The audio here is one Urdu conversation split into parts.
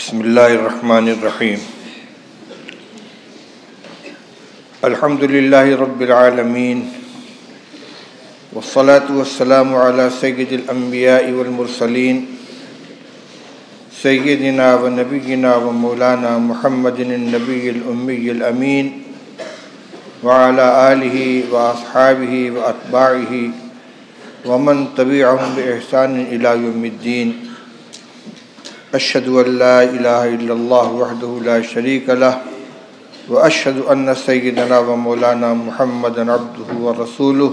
بسم اللہ الرحمن الرحیم الحمد للہ رب العالمین والصلاة والسلام علی سید الانبیاء والمرسلین سیدنا و نبینا و مولانا محمد النبی الامی الامین وعلی آلہ و اصحابہ و اتباعہ ومن تبعہم بإحسان الی یوم الدین اشہد ان لا الہ الا اللہ وحدہ لا شریک لہ واشہد ان سیدنا و مولانا محمد عبدہ و رسولہ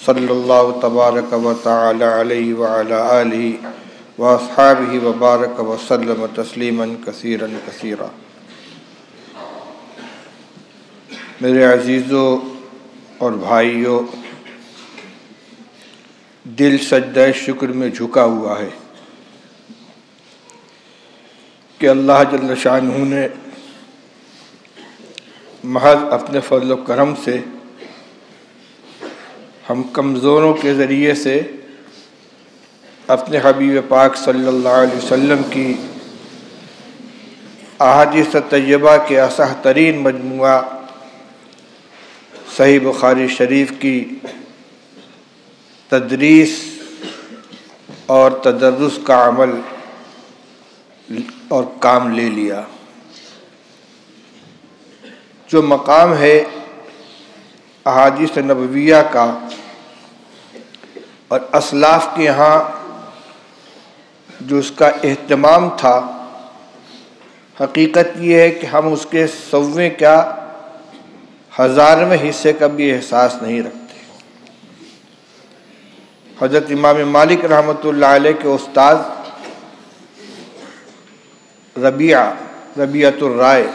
صلی اللہ تبارک و تعالی علیہ وعلی آلہ و اصحابہ وبارک وسلم تسلیما کثیرا کثیرا۔ میرے عزیزوں اور بھائیوں، دل سجدہ شکر میں جھکا ہوا ہے کہ اللہ جل شانہ نے محض اپنے فضل و کرم سے ہم کمزوروں کے ذریعے سے اپنے حبیب پاک صلی اللہ علیہ وسلم کی احادیث طیبہ کے اصح ترین مجموعہ صحیح بخاری شریف کی تدریس اور تدرس کا عمل اور کام لے لیا۔ جو مقام ہے احادیث نبویہ کا اور اسلاف کے یہاں جو اس کا اہتمام تھا، حقیقت یہ ہے کہ ہم اس کے سویں کیا ہزارویں حصے کا بھی احساس نہیں رکھتے۔ حضرت امام مالک رحمۃ اللہ علیہ کے استاد ربیعۃ الرائے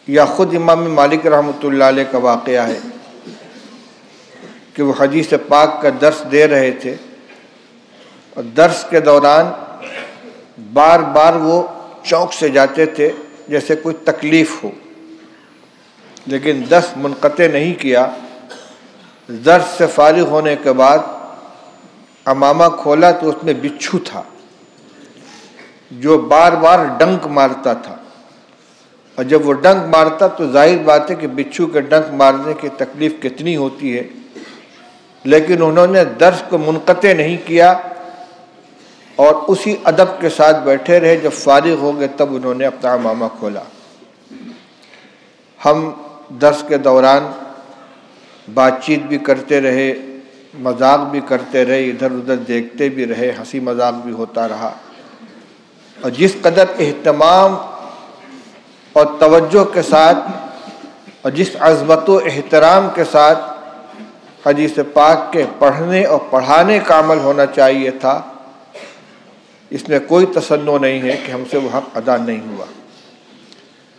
یا خود امام مالک رحمۃ اللہ علیہ کا واقعہ ہے کہ وہ حدیث پاک کا درس دے رہے تھے اور درس کے دوران بار بار وہ چونک سے جاتے تھے جیسے کوئی تکلیف ہو، لیکن درس منقطع نہیں کیا۔ درس سے فارغ ہونے کے بعد عمامہ کھولا تو اس میں بچھو تھا جو بار بار ڈنک مارتا تھا، اور جب وہ ڈنک مارتا تو ظاہر بات ہے کہ بچھو کے ڈنک مارنے کی تکلیف کتنی ہوتی ہے، لیکن انہوں نے درس کو منقطع نہیں کیا اور اسی ادب کے ساتھ بیٹھے رہے۔ جب فارغ ہو گئے تب انہوں نے اپنا عمامہ کھولا۔ ہم درس کے دوران بات چیت بھی کرتے رہے، مذاق بھی کرتے رہے، ادھر ادھر دیکھتے بھی رہے، ہنسی مذاق بھی ہوتا رہا، اور جس قدر اہتمام اور توجہ کے ساتھ اور جس عظمت و احترام کے ساتھ حدیث پاک کے پڑھنے اور پڑھانے کا عمل ہونا چاہیے تھا، اس میں کوئی تصنع نہیں ہے کہ ہم سے وہ حق ادا نہیں ہوا۔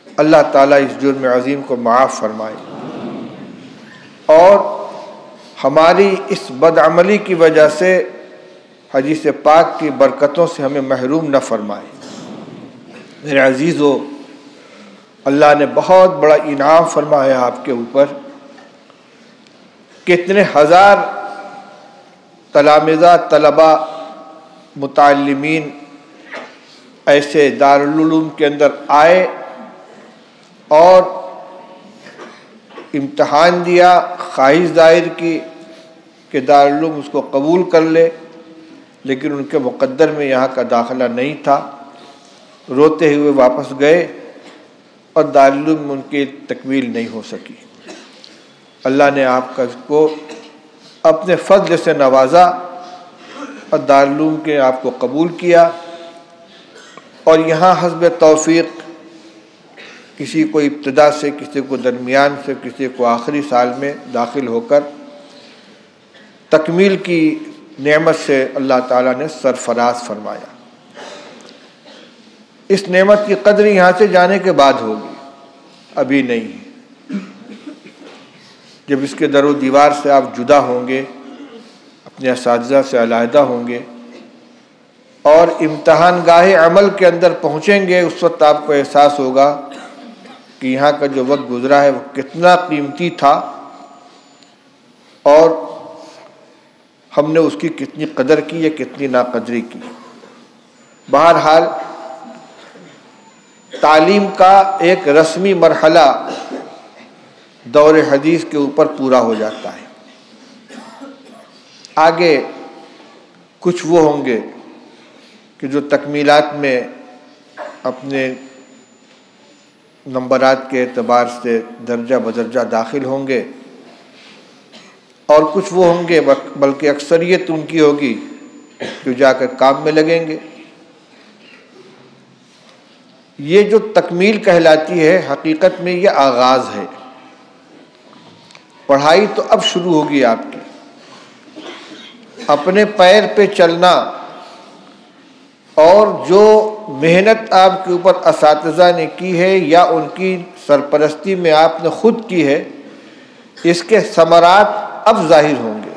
اللہ تعالیٰ اس جرم عظیم کو معاف فرمائے اور ہماری اس بدعملی کی وجہ سے حدیث پاک کی برکتوں سے ہمیں محروم نہ فرمائے۔ میرے عزیزو، اللہ نے بہت بڑا انعام فرمایا آپ کے اوپر۔ کتنے ہزار تلامذہ، طلباء، متعلمین ایسے دارالعلوم کے اندر آئے اور امتحان دیا، خواہش ظاہر کی کہ دارالعلوم اس کو قبول کر لے، لیکن ان کے مقدر میں یہاں کا داخلہ نہیں تھا۔ روتے ہوئے واپس گئے اور دارالعلوم میں ان کی تکمیل نہیں ہو سکی۔ اللہ نے آپ کو اپنے فضل سے نوازا اور دارالعلوم کے آپ کو قبول کیا، اور یہاں حسب توفیق کسی کو ابتدا سے، کسی کو درمیان سے، کسی کو آخری سال میں داخل ہو کر تکمیل کی نعمت سے اللہ تعالیٰ نے سرفراز فرمایا۔ اس نعمت کی قدر یہاں سے جانے کے بعد ہوگی، ابھی نہیں۔ جب اس کے در و دیوار سے آپ جدا ہوں گے، اپنے اساتذہ سے علیحدہ ہوں گے اور امتحان گاہ عمل کے اندر پہنچیں گے، اس وقت آپ کو احساس ہوگا کہ یہاں کا جو وقت گزرا ہے وہ کتنا قیمتی تھا اور ہم نے اس کی کتنی قدر کی یا کتنی ناقدری کی۔ بہرحال تعلیم کا ایک رسمی مرحلہ دور حدیث کے اوپر پورا ہو جاتا ہے۔ آگے کچھ وہ ہوں گے کہ جو تکمیلات میں اپنے نمبرات کے اعتبار سے درجہ بدرجہ داخل ہوں گے، اور کچھ وہ ہوں گے بلکہ اکثریت ان کی ہوگی کہ جا کر کام میں لگیں گے۔ یہ جو تکمیل کہلاتی ہے حقیقت میں یہ آغاز ہے۔ پڑھائی تو اب شروع ہوگی آپ کی، اپنے پیر پہ چلنا اور جو محنت آپ کے اوپر اساتذہ نے کی ہے یا ان کی سرپرستی میں آپ نے خود کی ہے، اس کے ثمرات اب ظاہر ہوں گے۔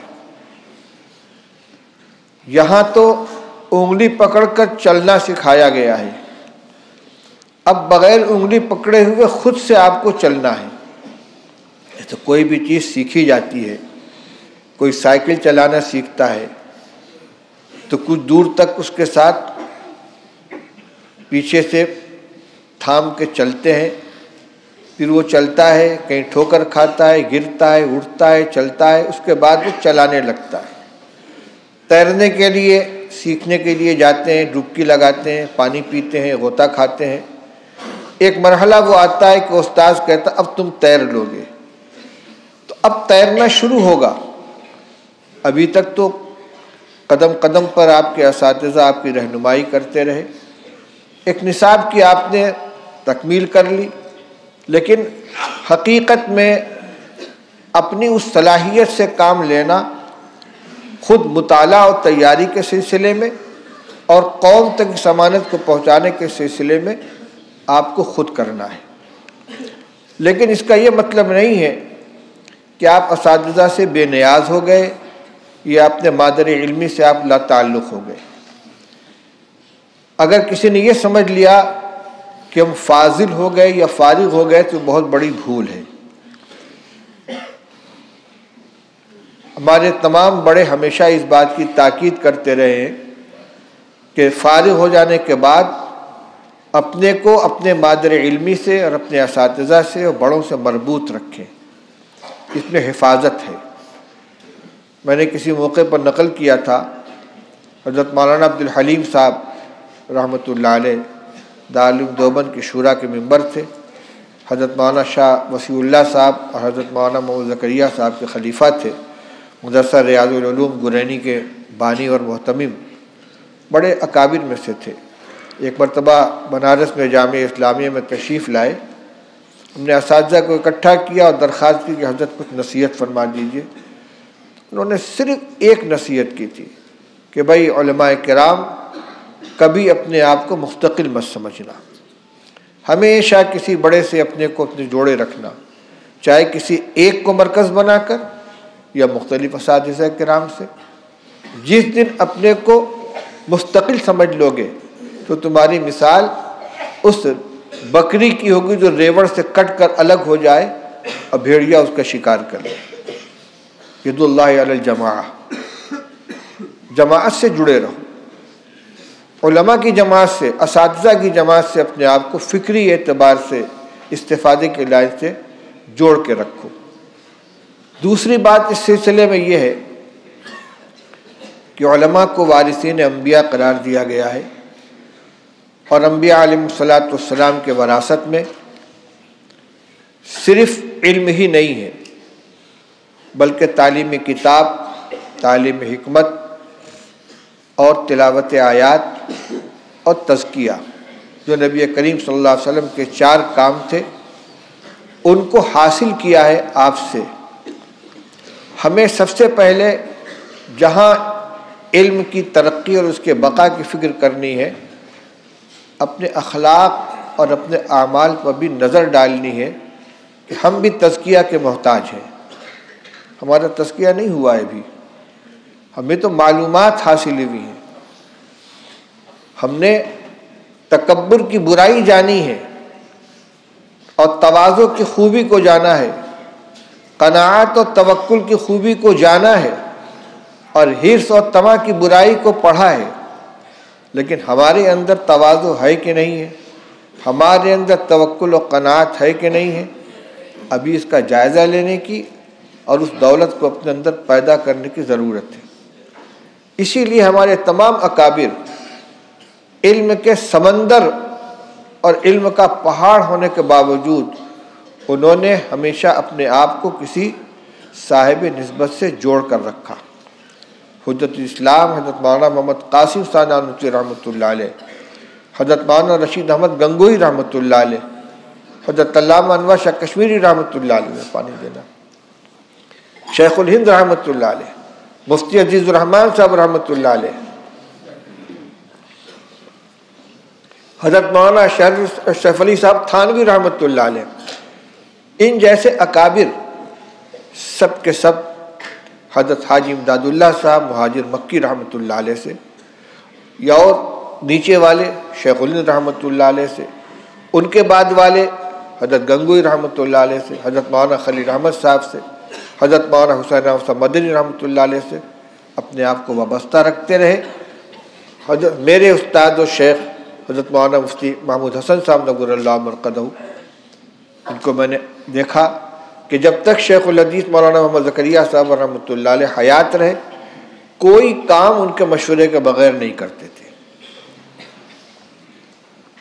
یہاں تو انگلی پکڑ کر چلنا سکھایا گیا ہے، اب بغیر انگلی پکڑے ہوئے خود سے آپ کو چلنا ہے۔ تو کوئی بھی چیز سیکھی جاتی ہے، کوئی سائیکل چلانا سیکھتا ہے تو کچھ دور تک اس کے ساتھ پیچھے سے تھام کے چلتے ہیں، پھر وہ چلتا ہے، کہیں ٹھوکر کھاتا ہے، گرتا ہے، اٹھتا ہے، چلتا ہے، اس کے بعد وہ چلانے لگتا ہے۔ تیرنے کے لیے سیکھنے کے لیے جاتے ہیں، ڈبکی لگاتے ہیں، پانی پیتے ہیں، غوطہ کھاتے ہیں، ایک مرحلہ وہ آتا ہے کہ استاذ کہتا اب تم تیر لو گے، تو اب تیرنا شروع ہوگا۔ ابھی تک تو قدم قدم پر آپ کے اساتذہ آپ کی رہنمائی کرتے رہے، ایک نصاب کی آپ نے تکمیل کر لی، لیکن حقیقت میں اپنی اس صلاحیت سے کام لینا خود مطالعہ اور تیاری کے سلسلے میں اور قوم تک اس امانت کو پہنچانے کے سلسلے میں آپ کو خود کرنا ہے۔ لیکن اس کا یہ مطلب نہیں ہے کہ آپ اساتذہ سے بے نیاز ہو گئے یا اپنے مادر علمی سے آپ لا تعلق ہو گئے۔ اگر کسی نے یہ سمجھ لیا کہ ہم فاضل ہو گئے یا فارغ ہو گئے تو بہت بڑی بھول ہے۔ ہمارے تمام بڑے ہمیشہ اس بات کی تاکید کرتے رہے ہیں کہ فارغ ہو جانے کے بعد اپنے کو اپنے مادر علمی سے اور اپنے اساتذہ سے اور بڑوں سے مربوط رکھیں، اس میں حفاظت ہے۔ میں نے کسی موقع پر نقل کیا تھا، حضرت مولانا عبد الحلیم صاحب رحمۃ اللہ علیہ دارالعلوم دیوبند کے شورا کے ممبر تھے، حضرت مولانا شاہ وسیع اللہ صاحب اور حضرت مولانا محمد زکریا صاحب کے خلیفہ تھے، مدرسہ ریاض العلوم گرینی کے بانی اور محتمم، بڑے اکابر میں سے تھے۔ ایک مرتبہ بنارس میں جامعہ اسلامیہ میں تشریف لائے، ہم نے اساتذہ کو اکٹھا کیا اور درخواست کی کہ حضرت کچھ نصیحت فرما دیجیے۔ انہوں نے صرف ایک نصیحت کی تھی کہ بھائی علماء کرام کبھی اپنے آپ کو مستقل مت سمجھنا، ہمیشہ کسی بڑے سے اپنے کو اپنے جوڑے رکھنا، چاہے کسی ایک کو مرکز بنا کر یا مختلف اساتذہ کرام سے۔ جس دن اپنے کو مستقل سمجھ لو گے تو تمہاری مثال اس بکری کی ہوگی جو ریوڑ سے کٹ کر الگ ہو جائے اور بھیڑیا اس کا شکار کر لے۔ ید اللہ علی الجماعہ، جماعت سے جڑے رہو، علماء کی جماعت سے، اساتذہ کی جماعت سے اپنے آپ کو فکری اعتبار سے استفادے کے لائن سے جوڑ کے رکھو۔ دوسری بات اس سلسلے میں یہ ہے کہ علماء کو وارثین انبیاء قرار دیا گیا ہے، اور انبیاء علیہ الصلاۃ والسلام کے وراثت میں صرف علم ہی نہیں ہے بلکہ تعلیم کتاب، تعلیم حکمت اور تلاوت آیات اور تزکیہ، جو نبی کریم صلی اللہ علیہ وسلم کے 4 کام تھے، ان کو حاصل کیا ہے آپ سے۔ ہمیں سب سے پہلے جہاں علم کی ترقی اور اس کے بقا کی فکر کرنی ہے، اپنے اخلاق اور اپنے اعمال پر بھی نظر ڈالنی ہے کہ ہم بھی تزکیہ کے محتاج ہیں۔ ہمارا تزکیہ نہیں ہوا ہے ابھی، ہمیں تو معلومات حاصل ہوئی ہیں، ہم نے تکبر کی برائی جانی ہے اور تواضع کی خوبی کو جانا ہے، قناعت اور توکل کی خوبی کو جانا ہے، اور حرص اور طمع کی برائی کو پڑھا ہے۔ لیکن ہمارے اندر تواضع ہے کہ نہیں ہے؟ ہمارے اندر توکل و قناعت ہے کہ نہیں ہے، ابھی اس کا جائزہ لینے کی اور اس دولت کو اپنے اندر پیدا کرنے کی ضرورت ہے۔ اسی لیے ہمارے تمام اکابر علم کے سمندر اور علم کا پہاڑ ہونے کے باوجود انہوں نے ہمیشہ اپنے آپ کو کسی صاحب نسبت سے جوڑ کر رکھا۔ حجت اسلام حضرت مولانا محمد قاسم نانوتوی رحمۃ اللہ علیہ، حضرت مولانا رشید احمد گنگوئی رحمۃ اللہ علیہ، حضرت علامہ انور شاہ کشمیری رحمۃ اللہ علیہ، پانی دینا، شیخ الہند رحمۃ اللہ علیہ، مفتی عزیز الرحمان صاحب رحمۃ اللہ علیہ، حضرت مولانا اشرف علی صاحب تھانوی رحمۃ اللہ علیہ، ان جیسے اکابر سب کے سب حضرت حاجی امداد اللہ صاحب مہاجر مکی رحمۃ اللہ علیہ سے، یا اور نیچے والے شیخ الہند رحمۃ اللہ علیہ سے، ان کے بعد والے حضرت گنگوئی رحمۃ اللہ علیہ سے، حضرت مولانا خلیل احمد صاحب سے، حضرت مولانا حسین احمد صاحب مدنی رحمۃ اللہ علیہ سے اپنے آپ کو وابستہ رکھتے رہے۔ حضرت میرے استاد و شیخ حضرت مولانا مفتی محمود حسن صاحب نور اللہ مرقدہ، ان کو میں نے دیکھا کہ جب تک شیخ الحدیث مولانا محمد زکریا صاحب رحمۃ اللہ علیہ حیات رہے، کوئی کام ان کے مشورے کے بغیر نہیں کرتے تھے۔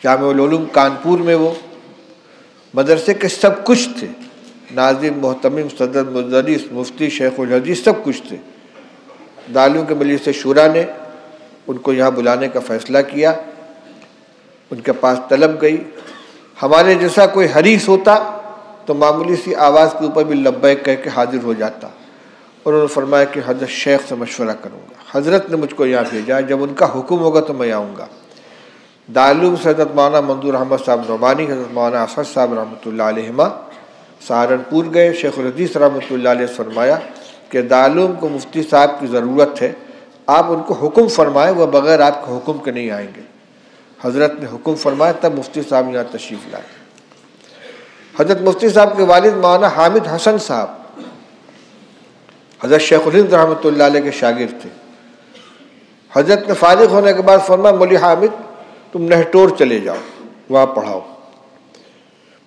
جامع العلوم کانپور میں وہ مدرسے کے سب کچھ تھے، ناظم، محتمم، صدر، مدرس، مفتی، شیخ الحدیث، سب کچھ تھے۔ دارالعلوم کے مجلس شورا نے ان کو یہاں بلانے کا فیصلہ کیا، ان کے پاس طلب گئی۔ ہمارے جیسا کوئی حریص ہوتا تو معمولی سی آواز کے اوپر بھی لبیک کہہ کے حاضر ہو جاتا۔ انہوں نے فرمایا کہ حضرت شیخ سے مشورہ کروں گا، حضرت نے مجھ کو یہاں بھیجا، جب ان کا حکم ہوگا تو میں آؤں گا۔ دارالعلوم سے حضرت مولانا منظور احمد صاحب نعمانی، حضرت مولانا اسد صاحب رحمۃ اللہ علیہما سہارنپور گئے۔ شیخ الحدیث رحمۃ اللہ علیہ نے فرمایا کہ دارالعلوم کو مفتی صاحب کی ضرورت ہے، آپ ان کو حکم فرمائیں، وہ بغیر آپ کے حکم کے نہیں آئیں گے۔ حضرت نے حکم فرمایا، تب مفتی صاحب یہاں تشریف لائے۔ حضرت مفتی صاحب کے والد مولانا حامد حسن صاحب حضرت شیخ الہند رحمۃ اللہ علیہ کے شاگرد تھے۔ حضرت نے فارغ ہونے کے بعد فرمایا، مولی حامد تم نہٹور چلے جاؤ، وہاں پڑھاؤ۔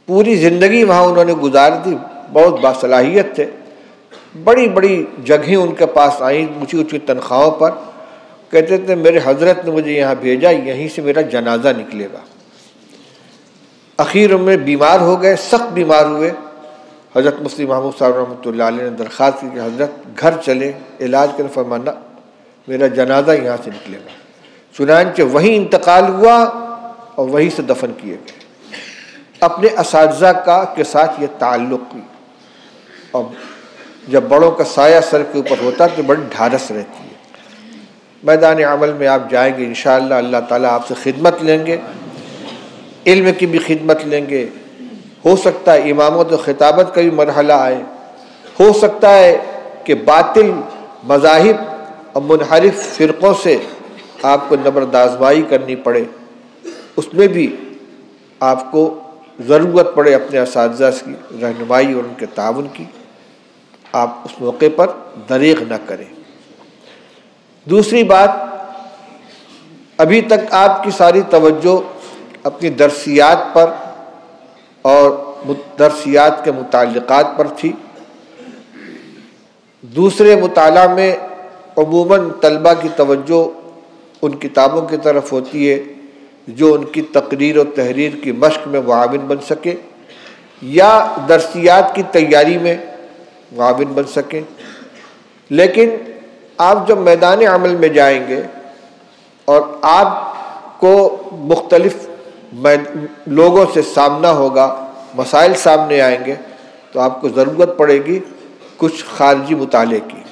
پوری زندگی وہاں انہوں نے گزار دی، بہت باصلاحیت تھے، بڑی بڑی جگہیں ان کے پاس آئیں، اونچی اونچی تنخواہوں پر۔ کہتے تھے میرے حضرت نے مجھے یہاں بھیجا، یہیں سے میرا جنازہ نکلے گا۔ اخیر میں بیمار ہو گئے، سخت بیمار ہوئے۔ حضرت مفتی محمود صاحب رحمۃ اللہ علیہ نے درخواست کی کہ حضرت گھر چلے علاج کریں، فرمانا میرا جنازہ یہاں سے نکلے گا۔ چنانچہ وہیں انتقال ہوا اور وہیں سے دفن کیے گئے۔ اپنے اساتذہ کے ساتھ یہ تعلق ہوئی، اور جب بڑوں کا سایہ سر کے اوپر ہوتا تو بڑی ڈھارس رہتی ہے۔ میدان عمل میں آپ جائیں گے انشاءاللہ، اللہ تعالیٰ آپ سے خدمت لیں گے، علم کی بھی خدمت لیں گے۔ ہو سکتا ہے امامت و خطابت کا بھی مرحلہ آئے، ہو سکتا ہے کہ باطل مذاہب اور منحرف فرقوں سے آپ کو نبرد آزمائی کرنی پڑے، اس میں بھی آپ کو ضرورت پڑے اپنے اساتذہ کی رہنمائی اور ان کے تعاون کی۔ آپ اس موقع پر دریغ نہ کریں۔ دوسری بات، ابھی تک آپ کی ساری توجہ اپنی درسیات پر اور درسیات کے متعلقات پر تھی۔ دوسرے مطالعہ میں عموماً طلبہ کی توجہ ان کتابوں کی طرف ہوتی ہے جو ان کی تقریر و تحریر کی مشق میں معاون بن سکے یا درسیات کی تیاری میں معاون بن سکیں۔ لیکن آپ جب میدان عمل میں جائیں گے اور آپ کو مختلف لوگوں سے سامنا ہوگا، مسائل سامنے آئیں گے، تو آپ کو ضرورت پڑے گی کچھ خارجی مطالعے کی۔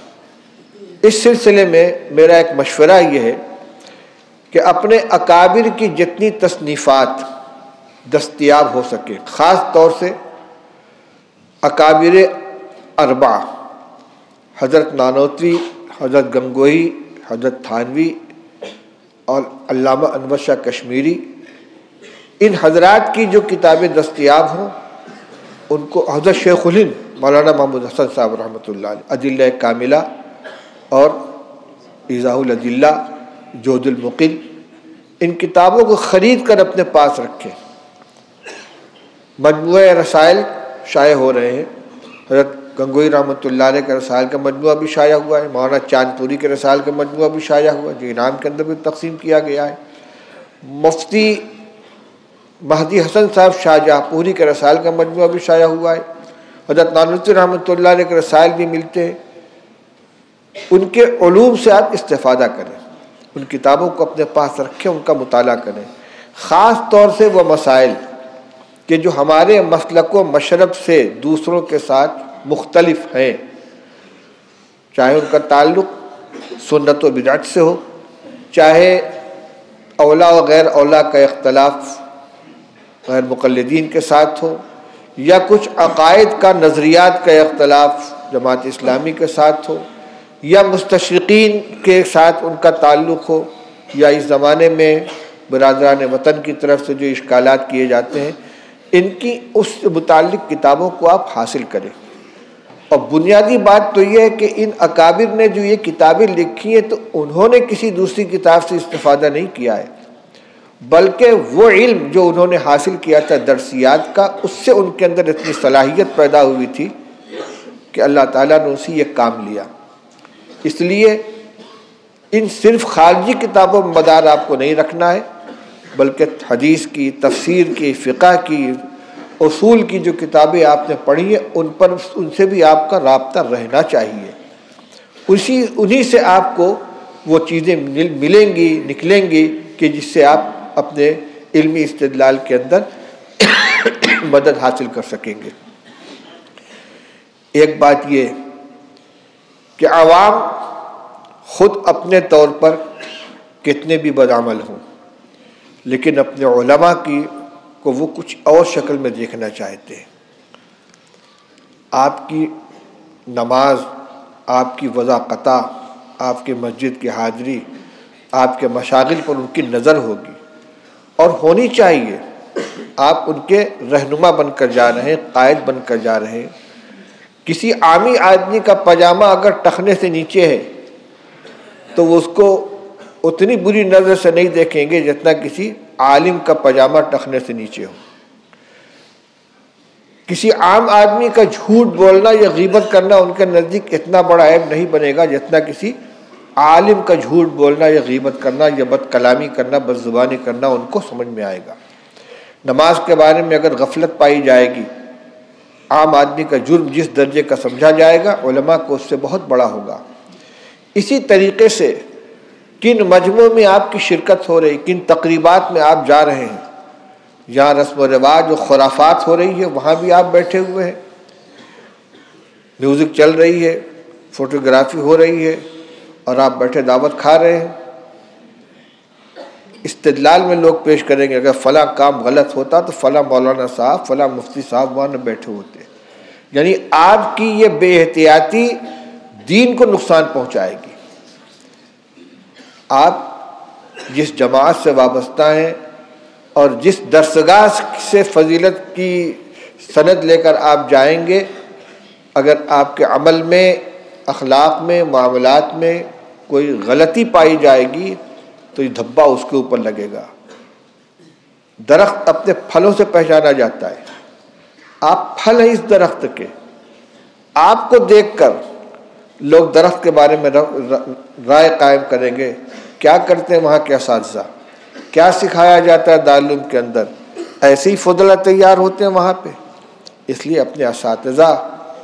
اس سلسلے میں میرا ایک مشورہ یہ ہے کہ اپنے اکابر کی جتنی تصنیفات دستیاب ہو سکے، خاص طور سے اکابر اربعہ حضرت نانوتوی، حضرت گنگوئی، حضرت تھانوی اور علامہ انور شاہ کشمیری، ان حضرات کی جو کتابیں دستیاب ہوں ان کو، حضرت شیخ الہند مولانا محمود حسن صاحب رحمۃ اللہ علیہ ادلہ کاملہ اور ایضاح الادلہ، جود المقل، ان کتابوں کو خرید کر اپنے پاس رکھیں۔ مجموعہ رسائل شائع ہو رہے ہیں. حضرت گنگوئی رحمۃ اللہ علیہ کے رسائل کا مجموعہ بھی شائع ہوا ہے. مولانا چاند پوری کے رسائل کا مجموعہ بھی شائع ہوا ہے جو انعام کے اندر بھی تقسیم کیا گیا ہے. مفتی مہدی حسن صاحب شاہجہاں پوری کے رسائل کا مجموعہ بھی شائع ہوا ہے. حضرت نانوتوی رحمۃ اللہ علیہ کے رسائل بھی ملتے ہیں. ان کے علوم سے آپ استفادہ کریں, ان کتابوں کو اپنے پاس رکھیں, ان کا مطالعہ کریں. خاص طور سے وہ مسائل کہ جو ہمارے مسلک و مشرب سے دوسروں کے ساتھ مختلف ہیں, چاہے ان کا تعلق سنت و بدعت سے ہو, چاہے اولیاء و غیر اولیاء کا اختلاف غیر مقلدین کے ساتھ ہو, یا کچھ عقائد کا نظریات کا اختلاف جماعت اسلامی کے ساتھ ہو, یا مستشرقین کے ساتھ ان کا تعلق ہو, یا اس زمانے میں برادران وطن کی طرف سے جو اشکالات کیے جاتے ہیں, ان کی اس سے متعلق کتابوں کو آپ حاصل کریں. اور بنیادی بات تو یہ ہے کہ ان اکابر نے جو یہ کتابیں لکھی ہیں تو انہوں نے کسی دوسری کتاب سے استفادہ نہیں کیا ہے, بلکہ وہ علم جو انہوں نے حاصل کیا تھا درسیات کا, اس سے ان کے اندر اتنی صلاحیت پیدا ہوئی تھی کہ اللہ تعالیٰ نے اسی یہ کام لیا. اس لیے ان صرف خارجی کتابوں میں مدار آپ کو نہیں رکھنا ہے, بلکہ حدیث کی, تفسیر کی, فقہ کی, اصول کی جو کتابیں آپ نے پڑھی ہیں ان سے بھی آپ کا رابطہ رہنا چاہیے. انہی سے آپ کو وہ چیزیں ملیں گی, نکلیں گی کہ جس سے آپ اپنے علمی استدلال کے اندر مدد حاصل کر سکیں گے. ایک بات یہ کہ عوام خود اپنے طور پر کتنے بھی بدعمل ہوں, لیکن اپنے علماء کو وہ کچھ اور شکل میں دیکھنا چاہتے ہیں. آپ کی نماز, آپ کی وضاقتہ, آپ کی مسجد کی حاضری, آپ کے مشاغل پر ان کی نظر ہوگی اور ہونی چاہیے. آپ ان کے رہنما بن کر جا رہے ہیں, قائد بن کر جا رہے ہیں. کسی عامی آدمی کا پاجامہ اگر ٹخنے سے نیچے ہے تو وہ اس کو اتنی بری نظر سے نہیں دیکھیں گے جتنا کسی عالم کا پاجامہ ٹخنے سے نیچے ہو. کسی عام آدمی کا جھوٹ بولنا یا غیبت کرنا ان کے نزدیک اتنا بڑا عیب نہیں بنے گا جتنا کسی عالم کا جھوٹ بولنا یا غیبت کرنا یا بد کلامی کرنا, بد زبانی کرنا ان کو سمجھ میں آئے گا. نماز کے بارے میں اگر غفلت پائی جائے گی, عام آدمی کا جرم جس درجے کا سمجھا جائے گا, علماء کو اس سے بہت بڑا ہوگا. اسی طریقے سے کن مجموعوں میں آپ کی شرکت ہو رہی, کن تقریبات میں آپ جا رہے ہیں, جہاں رسم و رواج و خرافات ہو رہی ہے وہاں بھی آپ بیٹھے ہوئے ہیں, میوزک چل رہی ہے, فوٹوگرافی ہو رہی ہے اور آپ بیٹھے دعوت کھا رہے ہیں. استدلال میں لوگ پیش کریں گے اگر فلاں کام غلط ہوتا تو فلاں مولانا صاحب, فلاں مفتی صاحب وہاں نہ بیٹھے ہوتے. یعنی آپ کی یہ بے احتیاطی دین کو نقصان پہنچائے گی. آپ جس جماعت سے وابستہ ہیں اور جس درسگاہ سے فضیلت کی سند لے کر آپ جائیں گے, اگر آپ کے عمل میں, اخلاق میں, معاملات میں کوئی غلطی پائی جائے گی تو یہ دھبا اس کے اوپر لگے گا. درخت اپنے پھلوں سے پہچانا جاتا ہے. آپ پھل ہیں اس درخت کے. آپ کو دیکھ کر لوگ درخت کے بارے میں رائے قائم کریں گے. کیا کرتے ہیں وہاں کے اساتذہ, کیا سکھایا جاتا ہے دارالعلوم کے اندر, ایسے ہی فضلہ تیار ہوتے ہیں وہاں پہ. اس لیے اپنے اساتذہ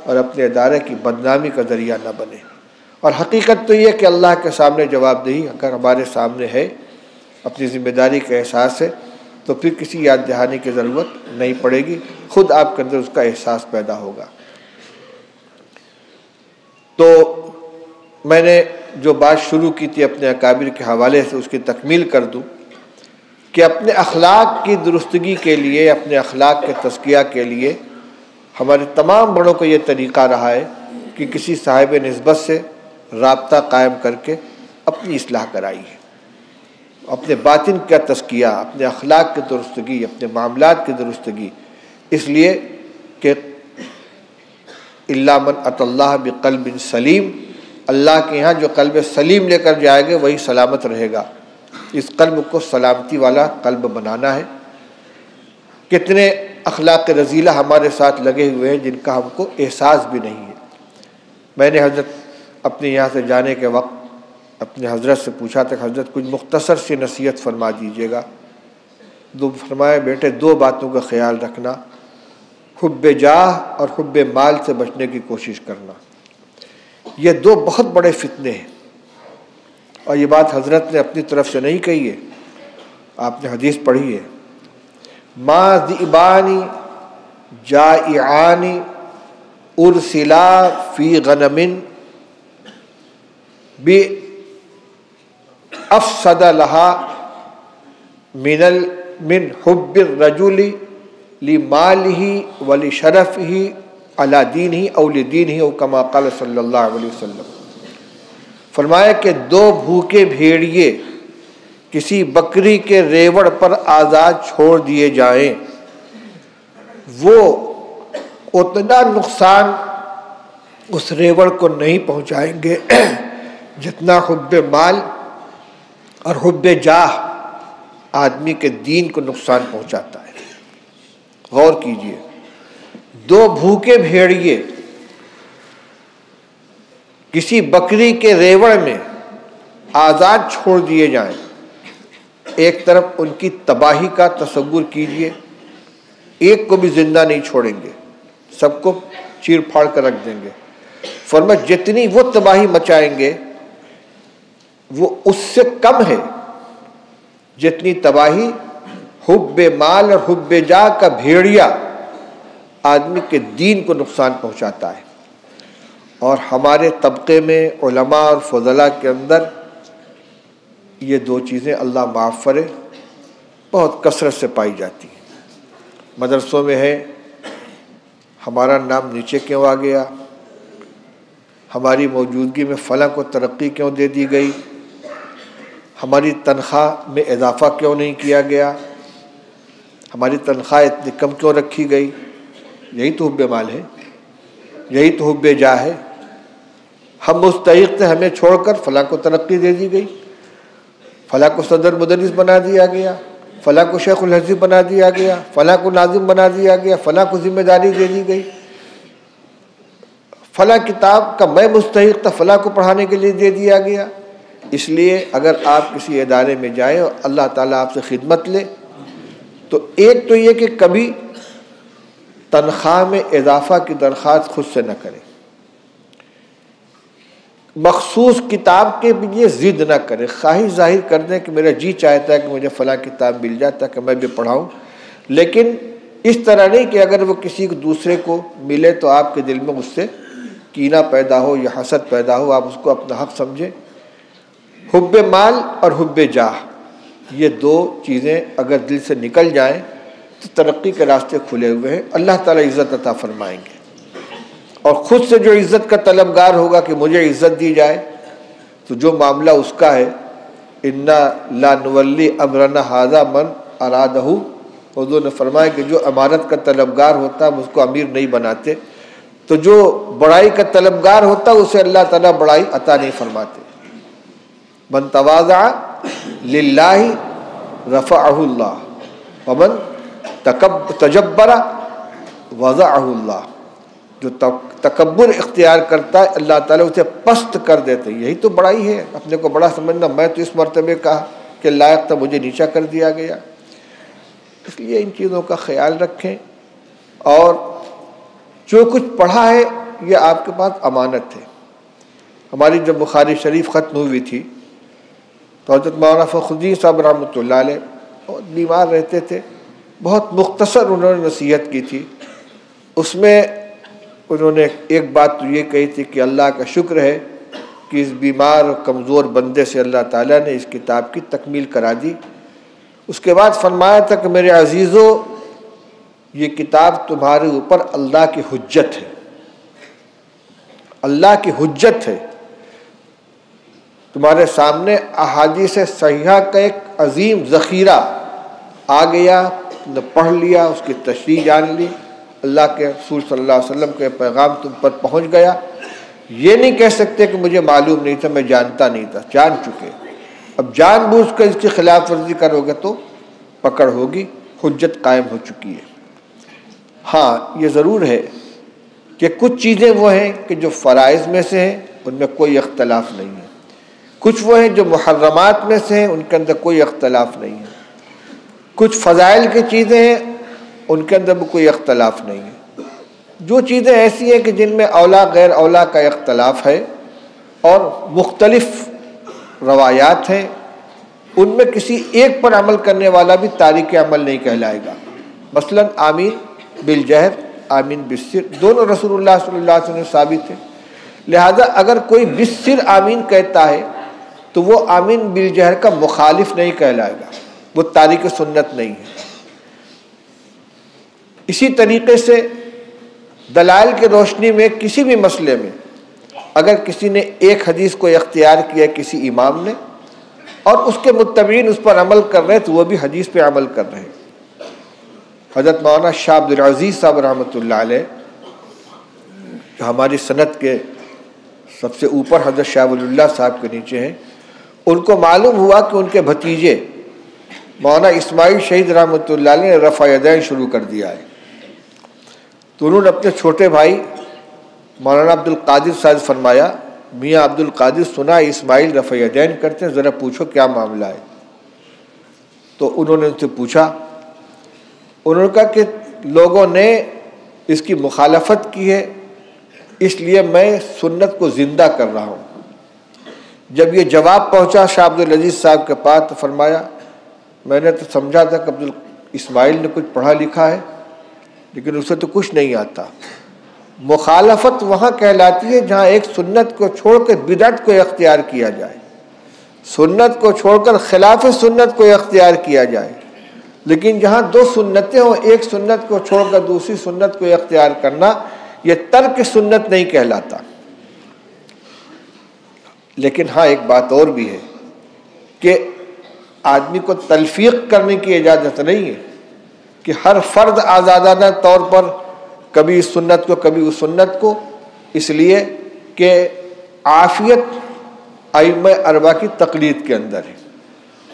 اور اپنے ادارے کی بدنامی کا ذریعہ نہ بنے. اور حقیقت تو یہ کہ اللہ کے سامنے جواب دہی اگر ہمارے سامنے ہے, اپنی ذمہ داری کا احساس ہے, تو پھر کسی یاد دہانی کی ضرورت نہیں پڑے گی, خود آپ کے اندر اس کا احساس پیدا ہوگا. تو میں نے جو بات شروع کی تھی اپنے اکابر کے حوالے سے اس کی تکمیل کر دوں کہ اپنے اخلاق کی درستگی کے لیے, اپنے اخلاق کے تزکیہ کے لیے ہمارے تمام بڑوں کو یہ طریقہ رہا ہے کہ کسی صاحب نسبت سے رابطہ قائم کر کے اپنی اصلاح کرائیے, اپنے باطن کا تزکیہ, اپنے اخلاق کی درستگی, اپنے معاملات کی درستگی. اس لیے کہ الا من اتى اللہ بقلب سلیم, اللہ کے یہاں جو قلب سلیم لے کر جائے گا وہی سلامت رہے گا. اس قلب کو سلامتی والا قلب بنانا ہے. کتنے اخلاق رذیلہ ہمارے ساتھ لگے ہوئے ہیں جن کا ہم کو احساس بھی نہیں ہے۔ میں نے حضرت اپنے یہاں سے جانے کے وقت اپنے حضرت سے پوچھا تھا کہ حضرت کچھ مختصر سی نصیحت فرما دیجیے گا۔ فرمایا بیٹے 2 باتوں کا خیال رکھنا، حب جاہ اور حب مال سے بچنے کی کوشش کرنا۔ یہ 2 بہت بڑے فتنے ہیں، اور یہ بات حضرت نے اپنی طرف سے نہیں کہی ہے، آپ نے حدیث پڑھی ہے، ما ذئبان جائعان ارسلا فی غنم بافسد لها من حب الرجل لمالہ ولشرفہ علی دینہ او لدینہ او کما قال صلی اللہ علیہ وسلم۔ فرمایا کہ 2 بھوکے بھیڑیے کسی بکری کے ریوڑ پر آزاد چھوڑ دیے جائیں، وہ اتنا نقصان اس ریوڑ کو نہیں پہنچائیں گے جتنا حب مال اور حب جاہ آدمی کے دین کو نقصان پہنچاتا ہے۔ غور کیجئے، 2 بھوکے بھیڑیے کسی بکری کے ریوڑ میں آزاد چھوڑ دیے جائیں، ایک طرف ان کی تباہی کا تصور کیجئے، ایک کو بھی زندہ نہیں چھوڑیں گے، سب کو چیر پھاڑ کر رکھ دیں گے۔ فرمایا جتنی وہ تباہی مچائیں گے وہ اس سے کم ہے جتنی تباہی حب مال اور حب جاہ کا بھیڑیا آدمی کے دین کو نقصان پہنچاتا ہے۔ اور ہمارے طبقے میں علماء اور فضلاء کے اندر یہ 2 چیزیں اللہ معاف فرے بہت کثرت سے پائی جاتی ہیں۔ مدرسوں میں ہے ہمارا نام نیچے کیوں آ گیا، ہماری موجودگی میں فلاں کو ترقی کیوں دے دی گئی، ہماری تنخواہ میں اضافہ کیوں نہیں کیا گیا، ہماری تنخواہ اتنی کم کیوں رکھی گئی۔ یہی تو حب مال ہے، یہی تو حب جاہ ہے۔ ہم مستحق تھے، ہمیں چھوڑ کر فلاں کو ترقی دے دی گئی، فلاں کو صدر مدرس بنا دیا گیا، فلاں کو شیخ الحدیث بنا دیا گیا، فلاں کو ناظم بنا دیا گیا، فلاں کو ذمہ داری دے دی گئی، فلاں کتاب کا میں مستحق تھا فلاں کو پڑھانے کے لیے دے دیا گیا۔ اس لیے اگر آپ کسی ادارے میں جائیں اور اللہ تعالیٰ آپ سے خدمت لے تو ایک تو یہ کہ کبھی تنخواہ میں اضافہ کی درخواست خود سے نہ کریں، مخصوص کتاب کے لیے ضد نہ کریں، خواہش ظاہر کر دیں کہ میرا جی چاہتا ہے کہ مجھے فلاں کتاب مل جائے تاکہ میں بھی پڑھاؤں، لیکن اس طرح نہیں کہ اگر وہ کسی دوسرے کو ملے تو آپ کے دل میں اس سے کینہ پیدا ہو یا حسد پیدا ہو، آپ اس کو اپنا حق سمجھیں۔ حب مال اور حب جاہ یہ 2 چیزیں اگر دل سے نکل جائیں تو ترقی کے راستے کھلے ہوئے ہیں، اللہ تعالیٰ عزت عطا فرمائیں گے۔ اور خود سے جو عزت کا طلبگار ہوگا کہ مجھے عزت دی جائے تو جو معاملہ اس کا ہے، انا لا نولی امرنا ھذا من ارادہ، حضور نے فرمایا کہ جو امارت کا طلبگار ہوتا ہے ہم اس کو امیر نہیں بناتے، تو جو بڑائی کا طلبگار ہوتا ہے اسے اللہ تعالیٰ بڑائی عطا نہیں فرماتے۔ من تواضع للہ رفعہ اللہ ومن تجبر وضعہ اللہ، جو تکبر اختیار کرتا ہے اللہ تعالیٰ اسے پست کر دیتے۔ یہی تو بڑائی ہے، اپنے کو بڑا سمجھنا، میں تو اس مرتبے کا کہ لائق تھا مجھے نیچا کر دیا گیا۔ اس لیے ان چیزوں کا خیال رکھیں، اور جو کچھ پڑھا ہے یہ آپ کے پاس امانت ہے۔ ہماری جب بخاری شریف ختم ہوئی تھی تو حضرت مولانا فخر الدین صاحب رحمۃ اللہ علیہ بہت بیمار رہتے تھے، بہت مختصر انہوں نے نصیحت کی تھی۔ اس میں انہوں نے ایک بات تو یہ کہی تھی کہ اللہ کا شکر ہے کہ اس بیمار اور کمزور بندے سے اللہ تعالیٰ نے اس کتاب کی تکمیل کرا دی۔ اس کے بعد فرمایا تھا کہ میرے عزیزو، یہ کتاب تمہارے اوپر اللہ کی حجت ہے، اللہ کی حجت ہے۔ تمہارے سامنے احادیث صحیحہ کا ایک عظیم ذخیرہ آ گیا، نے پڑھ لیا، اس کی تشریح جان لی، اللہ کے رسول صلی اللہ علیہ وسلم کا پیغام تم پر پہنچ گیا۔ یہ نہیں کہہ سکتے کہ مجھے معلوم نہیں تھا، میں جانتا نہیں تھا، جان چکے۔ اب جان بوجھ کر اس کی خلاف ورزی کرو گے تو پکڑ ہوگی، حجت قائم ہو چکی ہے۔ ہاں یہ ضرور ہے کہ کچھ چیزیں وہ ہیں کہ جو فرائض میں سے ہیں، ان میں کوئی اختلاف نہیں ہے، کچھ وہ ہیں جو محرمات میں سے ہیں، ان کے اندر کوئی اختلاف نہیں ہے، کچھ فضائل کی چیزیں ہیں ان کے اندر بھی کوئی اختلاف نہیں ہے۔ جو چیزیں ایسی ہیں کہ جن میں اولا غیر اولا کا اختلاف ہے اور مختلف روایات ہیں، ان میں کسی ایک پر عمل کرنے والا بھی تارک عمل نہیں کہلائے گا۔ مثلا آمین بالجہر، آمین بالسر، دونوں رسول اللہ صلی اللہ علیہ وسلم ثابت ہیں، لہذا اگر کوئی بالسر آمین کہتا ہے تو وہ آمین بالجہر کا مخالف نہیں کہلائے گا، وہ تارک سنت نہیں ہے۔ اسی طریقے سے دلائل کی روشنی میں کسی بھی مسئلے میں اگر کسی نے ایک حدیث کو اختیار کیا کسی امام نے اور اس کے متبعین اس پر عمل کر رہے تو وہ بھی حدیث پہ عمل کر رہے ہیں۔ حضرت مولانا شاہ عبد العزیز صاحب رحمۃ اللہ علیہ جو ہماری سند کے سب سے اوپر حضرت شاہ ولی اللہ صاحب کے نیچے ہیں، ان کو معلوم ہوا کہ ان کے بھتیجے مولانا اسماعیل شہید رحمۃ اللہ علیہ نے رفع یدین شروع کر دیا ہے، تو انہوں نے اپنے چھوٹے بھائی مولانا عبد القادر صاحب فرمایا، میاں عبد القادر سنا اسماعیل رفع یدین کرتے ہیں، ذرا پوچھو کیا معاملہ ہے۔ تو انہوں نے ان سے پوچھا، انہوں نے کہا کہ لوگوں نے اس کی مخالفت کی ہے، اس لیے میں سنت کو زندہ کر رہا ہوں۔ جب یہ جواب پہنچا شاہ عبد العزیز صاحب کے پاس تو فرمایا، میں نے تو سمجھا تھا کہ اسماعیل نے کچھ پڑھا لکھا ہے لیکن اسے تو کچھ نہیں آتا۔ مخالفت وہاں کہلاتی ہے جہاں ایک سنت کو چھوڑ کر بدعت کو اختیار کیا جائے، سنت کو چھوڑ کر خلاف سنت کو اختیار کیا جائے، لیکن جہاں دو سنتیں ہوں، ایک سنت کو چھوڑ کر دوسری سنت کو اختیار کرنا، یہ ترک سنت نہیں کہلاتا۔ لیکن ہاں ایک بات اور بھی ہے کہ آدمی کو تلفیق کرنے کی اجازت نہیں ہے کہ ہر فرد آزادانہ طور پر کبھی اس سنت کو کبھی اس سنت کو، اس لیے کہ عافیت ائمہ اربعہ کی تقلید کے اندر ہے،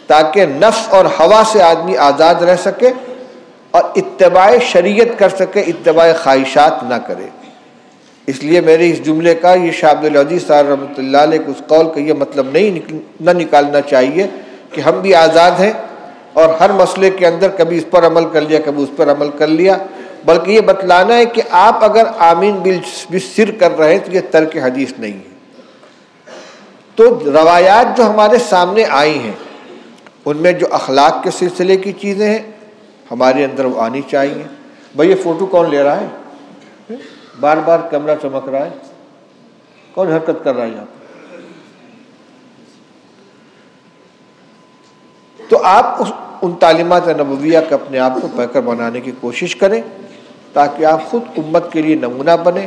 تاکہ نفس اور ہوا سے آدمی آزاد رہ سکے اور اتباع شریعت کر سکے، اتباع خواہشات نہ کرے۔ اس لیے میرے اس جملے کا یہ شاہ عبد العزیز صاحب رحمۃ اللہ علیہ کے اس قول کا یہ مطلب نہ نکالنا چاہیے کہ ہم بھی آزاد ہیں اور ہر مسئلے کے اندر کبھی اس پر عمل کر لیا کبھی اس پر عمل کر لیا، بلکہ یہ بتلانا ہے کہ آپ اگر آمین بالسر کر رہے ہیں تو یہ ترک حدیث نہیں ہے۔ تو روایات جو ہمارے سامنے آئی ہیں ان میں جو اخلاق کے سلسلے کی چیزیں ہیں ہمارے اندر وہ آنی چاہیے۔ بھائی یہ فوٹو کون لے رہا ہے؟ بار بار کیمرہ چمک رہا ہے، کون حرکت کر رہا ہے یہاں پہ؟ تو آپ ان تعلیمات نبویہ کے اپنے آپ کو پیکر بنانے کی کوشش کریں تاکہ آپ خود امت کے لیے نمونہ بنیں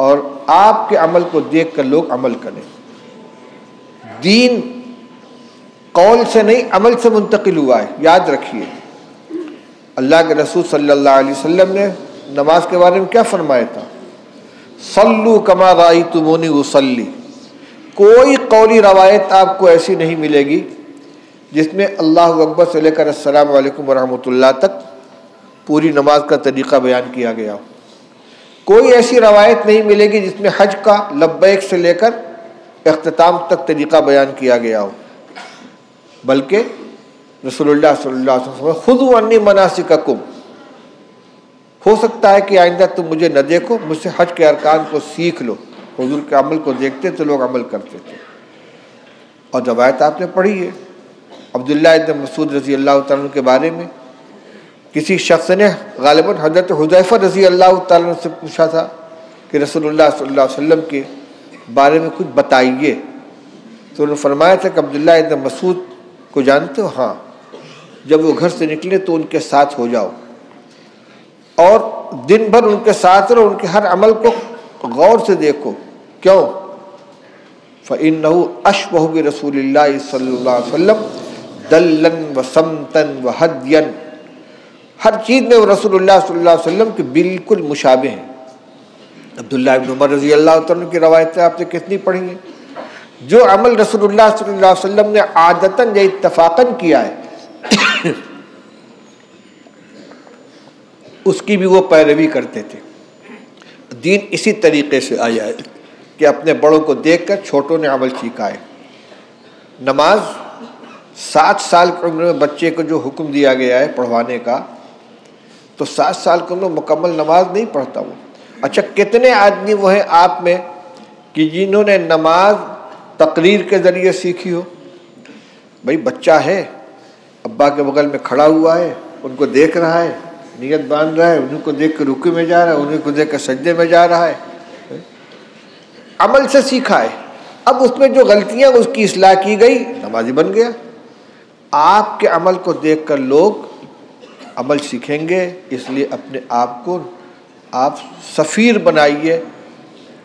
اور آپ کے عمل کو دیکھ کر لوگ عمل کریں۔ دین قول سے نہیں عمل سے منتقل ہوا ہے، یاد رکھیے۔ اللہ کے رسول صلی اللہ علیہ وسلم نے نماز کے بارے میں کیا فرمایا تھا؟ صلو کما رأیتمونی اصلی۔ کوئی قولی روایت آپ کو ایسی نہیں ملے گی جس میں اللہ اکبر سے لے کر السلام علیکم ورحمۃ اللہ تک پوری نماز کا طریقہ بیان کیا گیا ہو۔ کوئی ایسی روایت نہیں ملے گی جس میں حج کا لبیک سے لے کر اختتام تک طریقہ بیان کیا گیا ہو، بلکہ رسول اللہ صلی اللہ علیہ وسلم خذوا عنی مناسککم، ہو سکتا ہے کہ آئندہ تم مجھے نہ دیکھو، مجھ سے حج کے ارکان کو سیکھ لو۔ حضور کے عمل کو دیکھتے تو لوگ عمل کرتے تھے، اور روایت آپ نے پڑھی ہے عبداللہ ابن مسعود رضی اللہ تعالیٰ عنہ کے بارے میں کسی شخص نے غالباً حضرت حذیفہ رضی اللہ تعالیٰ عنہ سے پوچھا تھا کہ رسول اللہ صلی اللہ علیہ وسلم کے بارے میں کچھ بتائیے، تو انہوں نے فرمایا تھا کہ عبداللہ ابن مسعود کو جانتے ہو؟ ہاں، جب وہ گھر سے نکلے تو ان کے ساتھ ہو جاؤ اور دن بھر ان کے ساتھ رہو، ان کے ہر عمل کو غور سے دیکھو۔ کیوں؟ فَإِنَّهُ أَشْبَهُ بِرَسُولِ اللَّهِ صلی اللہ علیہ وسلم دَلًّا وَسَمْتًا وَهَدْيًا، ہر چیز میں وہ رسول اللہ صلی اللہ علیہ وسلم کے بالکل مشابہ ہیں۔ عبداللہ ابن عمر رضی اللہ عنہ کی روایتیں آپ نے کتنی پڑھی ہیں؟ جو عمل رسول اللہ صلی اللہ علیہ وسلم نے عادتاً یا اتفاقاً کیا ہے اس کی بھی وہ پیروی کرتے تھے۔ دین اسی طریقے سے آیا ہے کہ اپنے بڑوں کو دیکھ کر چھوٹوں نے عمل سیکھا ہے۔ نماز 7 سال کی عمر میں بچے کو جو حکم دیا گیا ہے پڑھوانے کا، تو 7 سال کی عمر میں مکمل نماز نہیں پڑھتا وہ۔ اچھا کتنے آدمی وہ ہیں آپ میں کہ جنہوں نے نماز تقریر کے ذریعے سیکھی ہو؟ بھائی بچہ ہے، ابا کے بغل میں کھڑا ہوا ہے، ان کو دیکھ رہا ہے، نیت باندھ رہا ہے، ان کو دیکھ کے رکوع میں جا رہا ہے، ان کو دیکھ کے سجدے میں جا رہا ہے، عمل سے سیکھا ہے۔ اب اس میں جو غلطیاں اس کی اصلاح کی گئی، نمازی بن گیا۔ آپ کے عمل کو دیکھ کر لوگ عمل سیکھیں گے، اس لیے اپنے آپ کو آپ سفیر بنائیے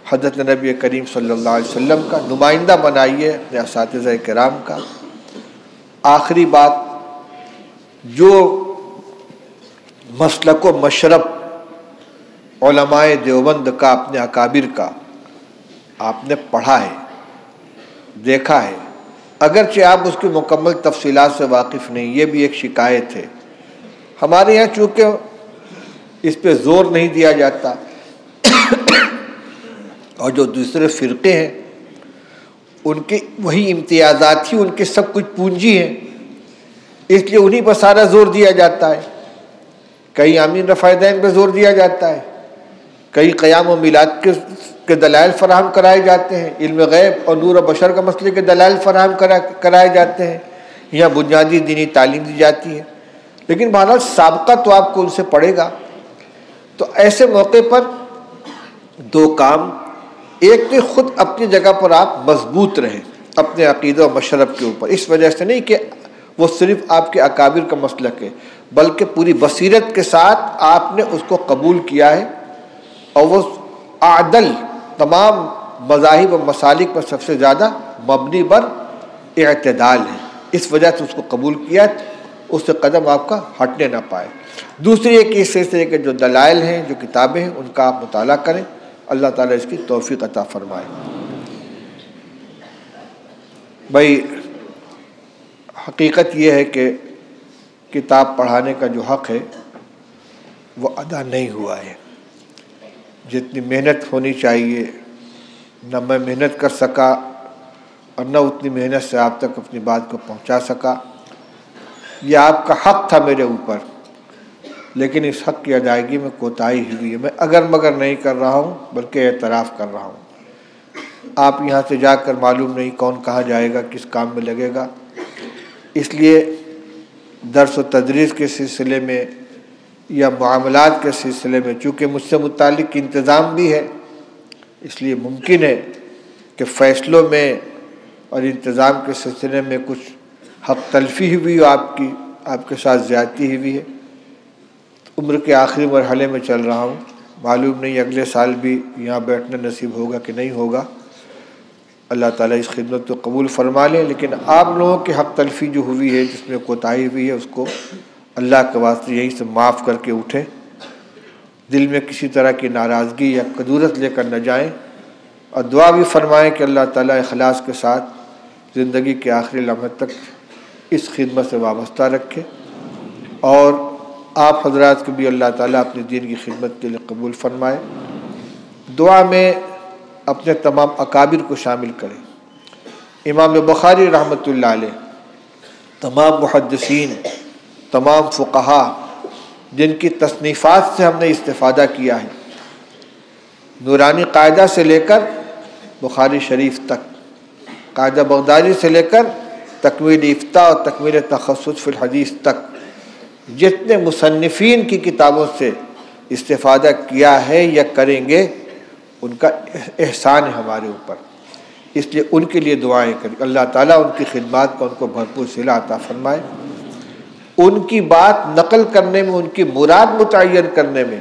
حضرت نبی کریم صلی اللہ علیہ وسلم کا، نمائندہ بنائیے اپنے اساتذہ کرام کا۔ آخری بات، جو مسلک و مشرب علماء دیوبند کا، اپنے اکابر کا آپ نے پڑھا ہے، دیکھا ہے، اگرچہ آپ اس کی مکمل تفصیلات سے واقف نہیں، یہ بھی ایک شکایت ہے ہمارے یہاں، چونکہ اس پہ زور نہیں دیا جاتا، اور جو دوسرے فرقے ہیں ان کے وہی امتیازات ہی ان کے سب کچھ پونجی ہیں، اس لیے انہی پر سارا زور دیا جاتا ہے۔ کئی آمین رفع دین پہ زور دیا جاتا ہے، کئی قیام و میلاد کے دلائل فراہم کرائے جاتے ہیں، علم غیب اور نور و بشر کا مسئلے کے دلائل فراہم کرائے جاتے ہیں، یہاں بنیادی دینی تعلیم دی جاتی ہے، لیکن بہرحال سابقہ تو آپ کو ان سے پڑے گا۔ تو ایسے موقع پر 2 کام، ایک تو خود اپنی جگہ پر آپ مضبوط رہیں اپنے عقیدہ و مشرب کے اوپر، اس وجہ سے نہیں کہ وہ صرف آپ کے اکابر کا مسلک ہے، بلکہ پوری بصیرت کے ساتھ آپ نے اس کو قبول کیا ہے، اور وہ اعدل تمام مذاہب و مسالک پر سب سے زیادہ مبنی بر اعتدال ہے، اس وجہ سے اس کو قبول کیا، اس سے قدم آپ کا ہٹنے نہ پائے۔ دوسری ایک اس سلسلے کے جو دلائل ہیں، جو کتابیں ہیں، ان کا آپ مطالعہ کریں، اللہ تعالیٰ اس کی توفیق عطا فرمائے۔ بھائی حقیقت یہ ہے کہ کتاب پڑھانے کا جو حق ہے وہ ادا نہیں ہوا ہے۔ جتنی محنت ہونی چاہیے نہ میں محنت کر سکا، اور نہ اتنی محنت سے آپ تک اپنی بات کو پہنچا سکا۔ یہ آپ کا حق تھا میرے اوپر، لیکن اس حق کی ادائیگی میں کوتاہی ہوئی ہے۔ میں اگر مگر نہیں کر رہا ہوں، بلکہ اعتراف کر رہا ہوں۔ آپ یہاں سے جا کر معلوم نہیں کون کہاں جائے گا، کس کام میں لگے گا، اس لیے درس و تدریس کے سلسلے میں یا معاملات کے سلسلے میں چونکہ مجھ سے متعلق انتظام بھی ہے، اس لیے ممکن ہے کہ فیصلوں میں اور انتظام کے سلسلے میں کچھ حق تلفی ہوئی، آپ کے ساتھ زیادتی ہوئی ہے۔ عمر کے آخری مرحلے میں چل رہا ہوں، معلوم نہیں اگلے سال بھی یہاں بیٹھنا نصیب ہوگا کہ نہیں ہوگا، اللہ تعالیٰ اس خدمت کو قبول فرما لے۔ لیکن آپ لوگوں کی حق تلفی جو ہوئی ہے، جس میں کوتاہی ہوئی ہے، اس کو اللہ کے واسطے یہیں سے معاف کر کے اٹھیں، دل میں کسی طرح کی ناراضگی یا کدورت لے کر نہ جائیں، اور دعا بھی فرمائیں کہ اللہ تعالیٰ اخلاص کے ساتھ زندگی کے آخری لمحے تک اس خدمت سے وابستہ رکھے، اور آپ حضرات کو بھی اللہ تعالیٰ اپنے دین کی خدمت کے لیے قبول فرمائے۔ دعا میں اپنے تمام اکابر کو شامل کریں۔ امام بخاری رحمۃ اللہ علیہ، تمام محدثین، تمام فقہا جن کی تصنیفات سے ہم نے استفادہ کیا ہے، نورانی قاعدہ سے لے کر بخاری شریف تک، قاعدہ بغدادی سے لے کر تکمیل افتاء اور تکمیل تخصص فی الحدیث تک، جتنے مصنفین کی کتابوں سے استفادہ کیا ہے یا کریں گے، ان کا احسان ہے ہمارے اوپر، اس لیے ان کے لیے دعائیں کریں، اللہ تعالیٰ ان کی خدمات کو ان کو بھرپور صلہ عطا فرمائے۔ ان کی بات نقل کرنے میں، ان کی مراد متعین کرنے میں،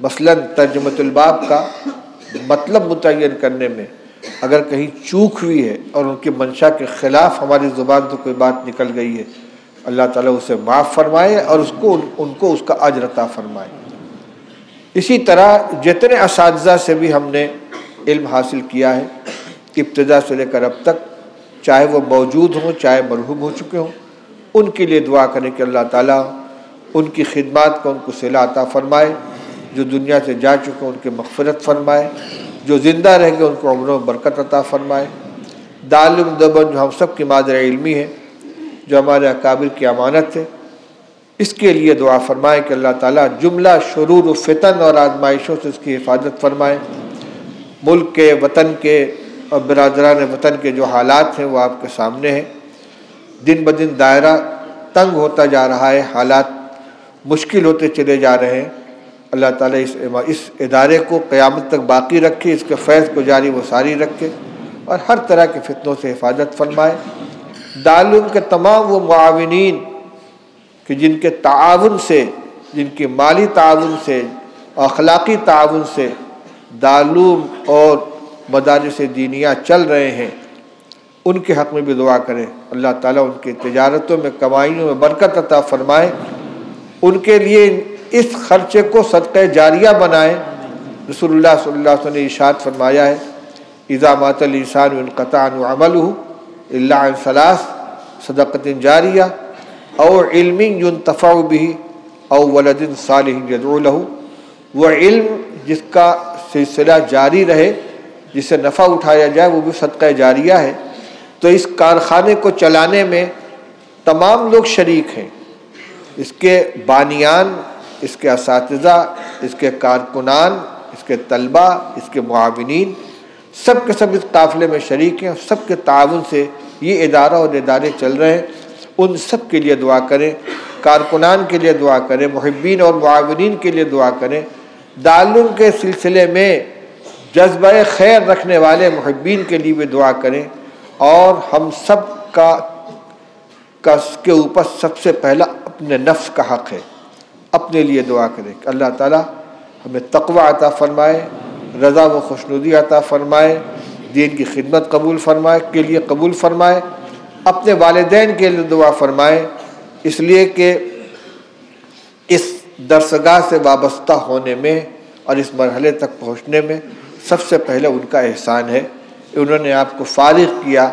مثلا ترجمۃ الباب کا مطلب متعین کرنے میں اگر کہیں چوک ہوئی ہے اور ان کی منشا کے خلاف ہماری زبان سے کوئی بات نکل گئی ہے، اللہ تعالیٰ اسے معاف فرمائے اور ان کو اس کا اجر عطا فرمائے۔ اسی طرح جتنے اساتذہ سے بھی ہم نے علم حاصل کیا ہے، ابتدا سے لے کر اب تک، چاہے وہ موجود ہوں چاہے مرحوم ہو چکے ہوں، ان کے لیے دعا کریں کہ اللہ تعالیٰ ان کی خدمات کو ان کو صلہ عطا فرمائے، جو دنیا سے جا چکے ان کی مغفرت فرمائے، جو زندہ رہ گئے ان کو عمروں میں برکت عطا فرمائے۔ دارالعلوم دیوبند جو ہم سب کی مادر علمی ہے، جو ہمارے اکابر کی امانت ہے، اس کے لیے دعا فرمائے کہ اللہ تعالیٰ جملہ شرور و فتن اور آزمائشوں سے اس کی حفاظت فرمائے۔ ملک کے، وطن کے اور برادران وطن کے جو حالات ہیں وہ آپ کے سامنے ہیں۔ دن بدن دائرہ تنگ ہوتا جا رہا ہے، حالات مشکل ہوتے چلے جا رہے ہیں۔ اللہ تعالیٰ اس ادارے کو قیامت تک باقی رکھے، اس کے فیض کو جاری و ساری رکھے اور ہر طرح کے فتنوں سے حفاظت فرمائے۔ دارالعلوم کے تمام وہ معاونین کہ جن کے تعاون سے، جن کی مالی تعاون سے، اخلاقی تعاون سے دارالعلوم اور مدارس دینیہ چل رہے ہیں، ان کے حق میں بھی دعا کریں۔ اللہ تعالیٰ ان کی تجارتوں میں، کمائیوں میں برکت عطا فرمائے، ان کے لیے اس خرچے کو صدقہ جاریہ بنائے۔ رسول اللہ صلی اللہ علیہ وسلم نے ارشاد فرمایا ہے، اذا مات الانسان انقطع عنہ عملہ الا عن ثلاث صدقۃ جاریہ او علم ينتفع به او ولد صالح يدعو له۔ وہ علم جس کا سلسلہ جاری رہے، جس سے نفع اٹھایا جائے، وہ بھی صدقہ جاریہ ہے۔ تو اس کارخانے کو چلانے میں تمام لوگ شریک ہیں، اس کے بانیان، اس کے اساتذہ، اس کے کارکنان، اس کے طلباء، اس کے معاونین، سب کے سب اس قافلے میں شریک ہیں۔ سب کے تعاون سے یہ ادارہ اور ادارے چل رہے ہیں، ان سب کے لیے دعا کریں، کارکنان کے لیے دعا کریں، محبین اور معاونین کے لیے دعا کریں۔ دارالعلوم کے سلسلے میں جذبہ خیر رکھنے والے محبین کے لیے بھی دعا کریں، اور ہم سب کے اوپر سب سے پہلا اپنے نفس کا حق ہے، اپنے لیے دعا کریں کہ اللہ تعالیٰ ہمیں تقوی عطا فرمائے، رضا و خوشنودی عطا فرمائے، دین کی خدمت قبول فرمائے کے لیے قبول فرمائے، اپنے والدین کے لیے دعا فرمائے، اس لیے کہ اس درسگاہ سے وابستہ ہونے میں اور اس مرحلے تک پہنچنے میں سب سے پہلے ان کا احسان ہے۔ انہوں نے آپ کو فارغ کیا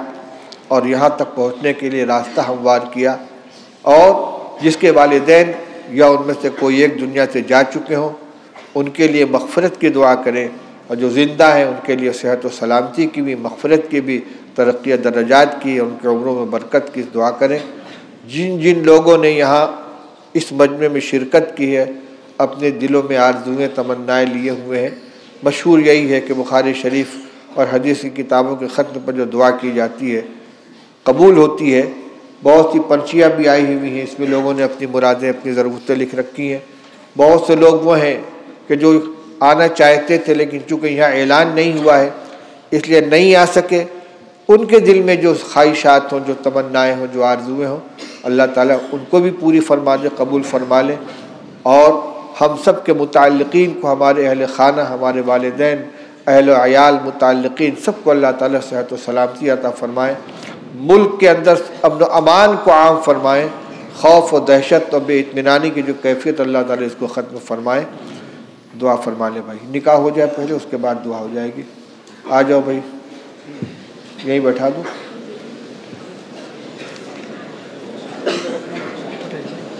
اور یہاں تک پہنچنے کے لیے راستہ ہموار کیا، اور جس کے والدین یا ان میں سے کوئی ایک دنیا سے جا چکے ہوں ان کے لیے مغفرت کی دعا کریں، اور جو زندہ ہیں ان کے لیے صحت و سلامتی کی بھی، مغفرت کی بھی، ترقی درجات کی، ان کے عمروں میں برکت کی دعا کریں۔ جن جن لوگوں نے یہاں اس مجمع میں شرکت کی ہے، اپنے دلوں میں آرزوئیں، تمنائیں لیے ہوئے ہیں۔ مشہور یہی ہے کہ بخاری شریف اور حدیث کی کتابوں کے ختم پر جو دعا کی جاتی ہے قبول ہوتی ہے۔ بہت سی پرچیاں بھی آئی ہوئی ہیں، اس میں لوگوں نے اپنی مرادیں، اپنی ضرورتیں لکھ رکھی ہیں۔ بہت سے لوگ وہ ہیں کہ جو آنا چاہتے تھے لیکن چونکہ یہاں اعلان نہیں ہوا ہے اس لیے نہیں آ سکے۔ ان کے دل میں جو خواہشات ہوں، جو تمنائیں ہوں، جو آرزویں ہوں، اللہ تعالیٰ ان کو بھی پوری فرما دے، قبول فرما لے، اور ہم سب کے متعلقین کو، ہمارے اہل خانہ، ہمارے والدین، اہل و عیال، متعلقین، سب کو اللہ تعالیٰ صحت و سلامتی عطا فرمائے۔ ملک کے اندر امن و امان کو عام فرمائیں، خوف و دہشت اور بے اطمینانی کی جو کیفیت اللہ تعالیٰ اس کو ختم فرمائے۔ دعا فرما لے بھائی، نکاح ہو جائے پہلے، اس کے بعد دعا ہو جائے گی۔ آ جاؤ بھائی، یہیں بیٹھا دو۔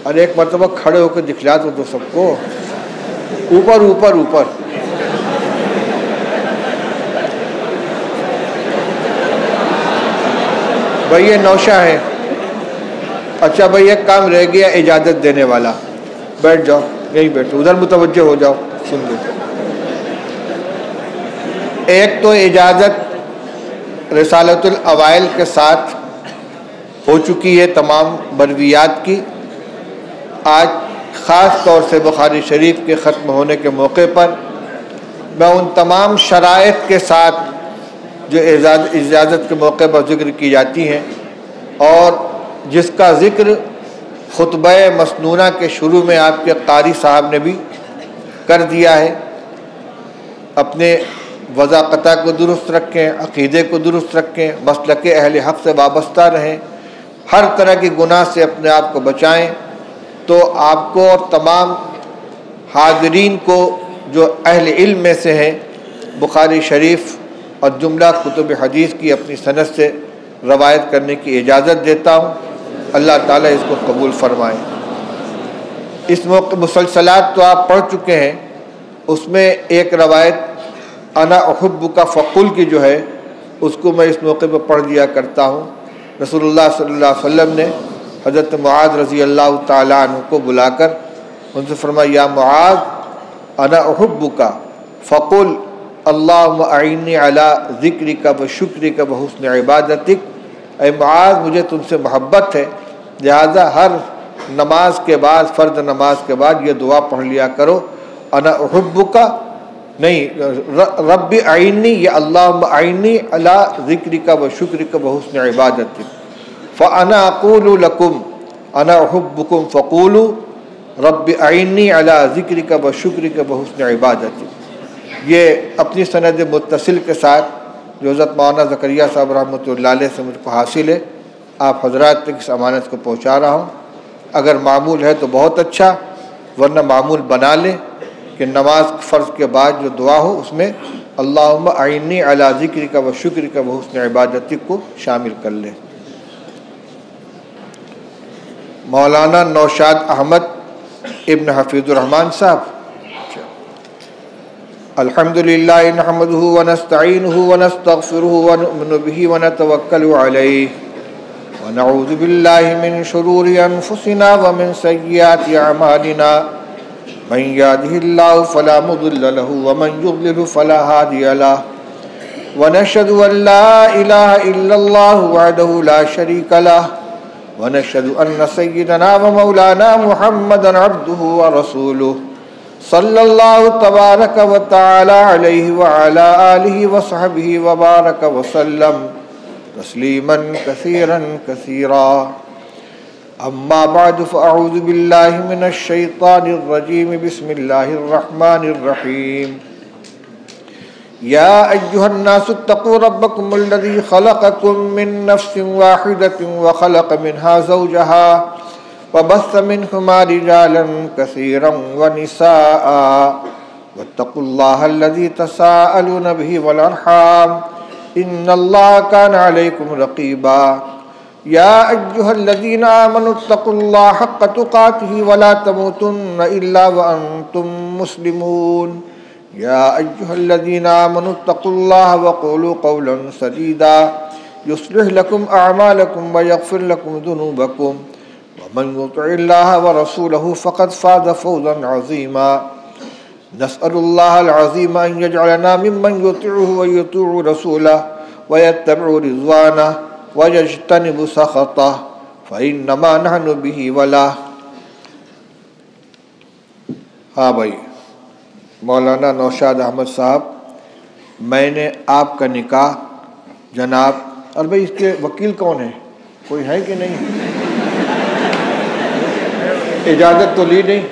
اور ایک مرتبہ کھڑے ہو کے دکھلا دو سب کو، اوپر اوپر اوپر۔ بھائی یہ نوشہ ہے۔ اچھا بھائی ایک کام رہ گیا، اجازت دینے والا، بیٹھ جاؤ، یہیں بیٹھو، ادھر متوجہ ہو جاؤ، سن لو۔ ایک تو اجازت رسالۃ الاوائل کے ساتھ ہو چکی ہے تمام مرویات کی۔ آج خاص طور سے بخاری شریف کے ختم ہونے کے موقع پر میں ان تمام شرائط کے ساتھ جو اجازت کے موقع پر ذکر کی جاتی ہیں، اور جس کا ذکر خطبہ مسنونہ کے شروع میں آپ کے قاری صاحب نے بھی کر دیا ہے، اپنے وضاقتہ کو درست رکھیں، عقیدے کو درست رکھیں، مسلک اہل حق سے وابستہ رہیں، ہر طرح کی گناہ سے اپنے آپ کو بچائیں، تو آپ کو اور تمام حاضرین کو جو اہل علم میں سے ہیں بخاری شریف اور جملہ کتب حدیث کی اپنی سند سے روایت کرنے کی اجازت دیتا ہوں۔ اللہ تعالیٰ اس کو قبول فرمائے۔ اس موقع مسلسلات تو آپ پڑھ چکے ہیں، اس میں ایک روایت انا احبک فقل کی جو ہے اس کو میں اس موقع پہ پڑھ دیا کرتا ہوں۔ رسول اللہ صلی اللہ علیہ وسلم نے حضرت معاذ رضی اللہ تعالیٰ عنہ کو بلا کر ان سے فرمایا، یا معاذ انا احبک فقل اللہم اعنی علی ذکرک و شکرک و حسن عبادتک۔ اے معاذ مجھے تم سے محبت ہے، لہذا ہر نماز کے بعد، فرض نماز کے بعد یہ دعا پڑھ لیا کرو، انا احبک نہیں رب اعنی، یا اللہم اعنی علی ذکرک و شکرک و حسن عبادتک، فانا اقول لکم انا احبکم فقولوا رب اعنی علی ذکرک و شکرک و حسن عبادتک۔ یہ اپنی سند متصل کے ساتھ جو حضرت مولانا زکریہ صاحب رحمۃ اللہ علیہ سے مجھ کو حاصل ہے، آپ حضرات تک اس امانت کو پہنچا رہا ہوں۔ اگر معمول ہے تو بہت اچھا، ورنہ معمول بنا لیں کہ نماز فرض کے بعد جو دعا ہو اس میں اللہم اعنی علی ذکرک و شکرک و حسن عبادتک کو شامل کر لیں۔ مولانا نوشاد احمد ابن حفیظ الرحمان صاحب، الحمدللہ نحمدہ ونستعینہ ونستغفرہ ونؤمن بہ ونتوکل علیہ ونعوذ باللہ من شرور انفسنا ومن سیئات اعمالنا، من یہدہ اللہ فلا مضل لہ ومن یضلل فلا ہادی لہ، ونشہد ان لا الہ الا اللہ وحدہ لا شریک لہ، ونشہد ان سیدنا ومولانا محمدا عبدہ ورسولہ صلی اللہ تبارک و تعالی علیہ وعلی آلہ وصحبہ وبارک وسلم تسلیما کثیرا کثیرا۔ اما بعد فاعوذ باللہ من الشیطان الرجیم، بسم اللہ الرحمن الرحیم۔ یا ایہا الناس اتقوا ربکم الذی خلقکم من نفس واحدۃ وخلق منها زوجها وبث منهما رجالا كثيرا ونساء واتقوا الله الذي تساءلون به والأرحام إن الله كان عليكم رقيبا يا أيها الذين آمنوا اتقوا الله حق تقاته ولا تموتن إلا وأنتم مسلمون يا أيها الذين آمنوا اتقوا الله وقولوا قولا سديدا يصلح لكم أعمالكم ويغفر لكم ذنوبكم ومن يطع الله ورسوله فقد فاز فوزا عظيما نسأل الله العظيم أن يجعلنا ممن يطيعه ويطيع رسوله ويتبع رضوانه ويجتنب سخطه فإنما نحن به وله۔ ہاں بھائی، مولانا نوشاد احمد صاحب، میں نے آپ کا نکاح جناب، اور بھائی اس کے وکیل کون ہے؟ کوئی ہے کہ نہیں؟ اجازت تو لی نہیں،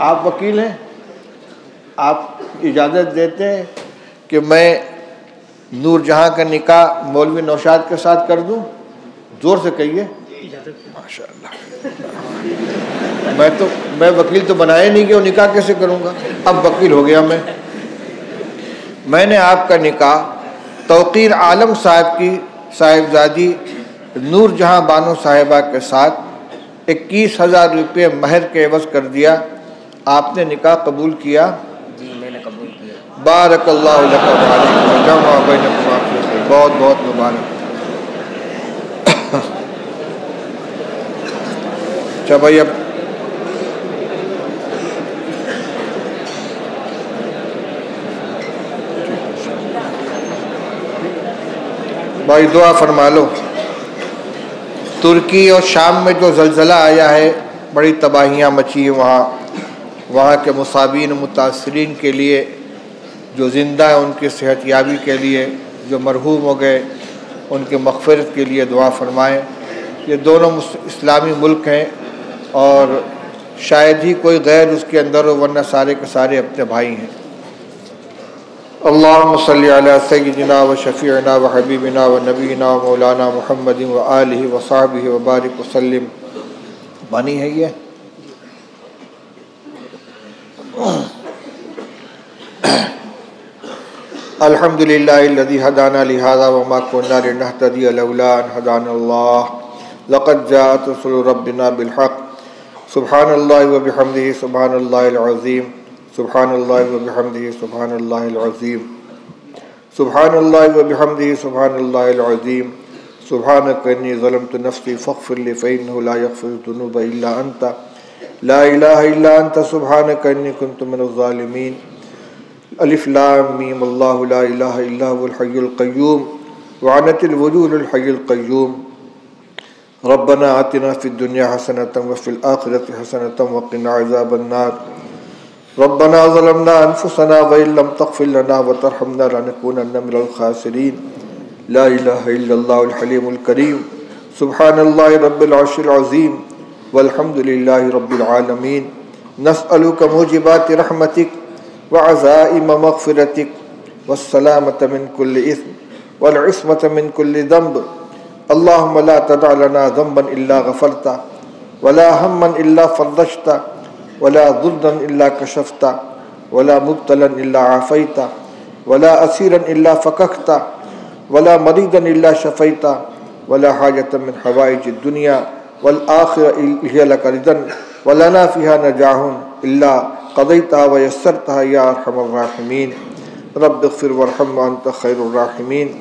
آپ وکیل ہیں، آپ اجازت دیتے ہیں کہ میں نور جہاں کا نکاح مولوی نوشاد کے ساتھ کر دوں؟ زور سے کہیے۔ ماشاء اللہ، میں وکیل تو بنایا نہیں کہ وہ نکاح کیسے کروں گا، اب وکیل ہو گیا میں نے آپ کا نکاح توقیر عالم صاحب کی صاحبزادی نور جہاں بانو صاحبہ کے ساتھ 21,000 روپے مہر کے عوض کر دیا۔ آپ نے نکاح قبول کیا؟ جی میں نے قبول کیا۔ بارک اللہ لکم وجمع بینکما فی خیر، بہت بہت مبارک۔ اچھا بھائی، اب بھائی دعا فرما لو۔ ترکی اور شام میں جو زلزلہ آیا ہے، بڑی تباہیاں مچی ہیں وہاں کے مصابین متاثرین کے لیے، جو زندہ ہیں ان کی صحت یابی کے لیے، جو مرحوم ہو گئے ان کے مغفرت کے لیے دعا فرمائیں۔ یہ دونوں اسلامی ملک ہیں اور شاید ہی کوئی غیر اس کے اندر ہو، ورنہ سارے کے سارے اپنے بھائی ہیں۔ اللہم صلی علی سیدنا و شفیعنا و حبیبنا و نبینا و مولانا محمد و آلہ و صحبہ و بارک وسلم۔ بانی ہے یہ؟ الحمدللہ الذی ہدانا لہذا وما كنا لنہتدی لولا ان ہدانا اللہ لقد جاءت رسل ربنا بالحق سبحان اللہ و بحمدہ سبحان اللہ العظیم سبحان اللہ و بحمدہ سبحان اللہ العظیم سبحان اللہ و بحمدہ سبحان اللہ العظیم سبحانک انی ظلمت نفسی فاغفر لی فإنہ لا یغفر الذنوب الا انت لا الہ الا انت سبحانک انی کنت من الظالمین الف لام میم اللہ لا الہ الا هو الحی القیوم وعنت الوجوه للحی القیوم ربنا آتنا فی الدنیا حسنة وفی الآخرة حسنة وقنا عذاب النار ربنا ظلمنا انفسنا وإن لم تغفر لنا وترحمنا لنكونن من الخاسرین لا الہ الا اللہ الحلیم الکریم سبحان اللہ رب العرش العظیم والحمد للہ رب العالمین نسألک موجبات رحمتک وعزائم مغفرتک والسلامة من كل إثم والعصمة من كل ذنب اللهم لا تدع لنا ذنبا إلا غفرته ولا هما إلا فرجته ولا ضرا إلا كشفته ولا مبتلا إلا عافيته ولا أسيرا إلا فككته ولا مريضا إلا شفيته ولا حاجة من حوائج الدنيا والآخرة هي لك رضا ولنا فيها نجاح إلا قضيتها ويسرتها يا أرحم الراحمين رب اغفر وارحم وأنت خير الراحمين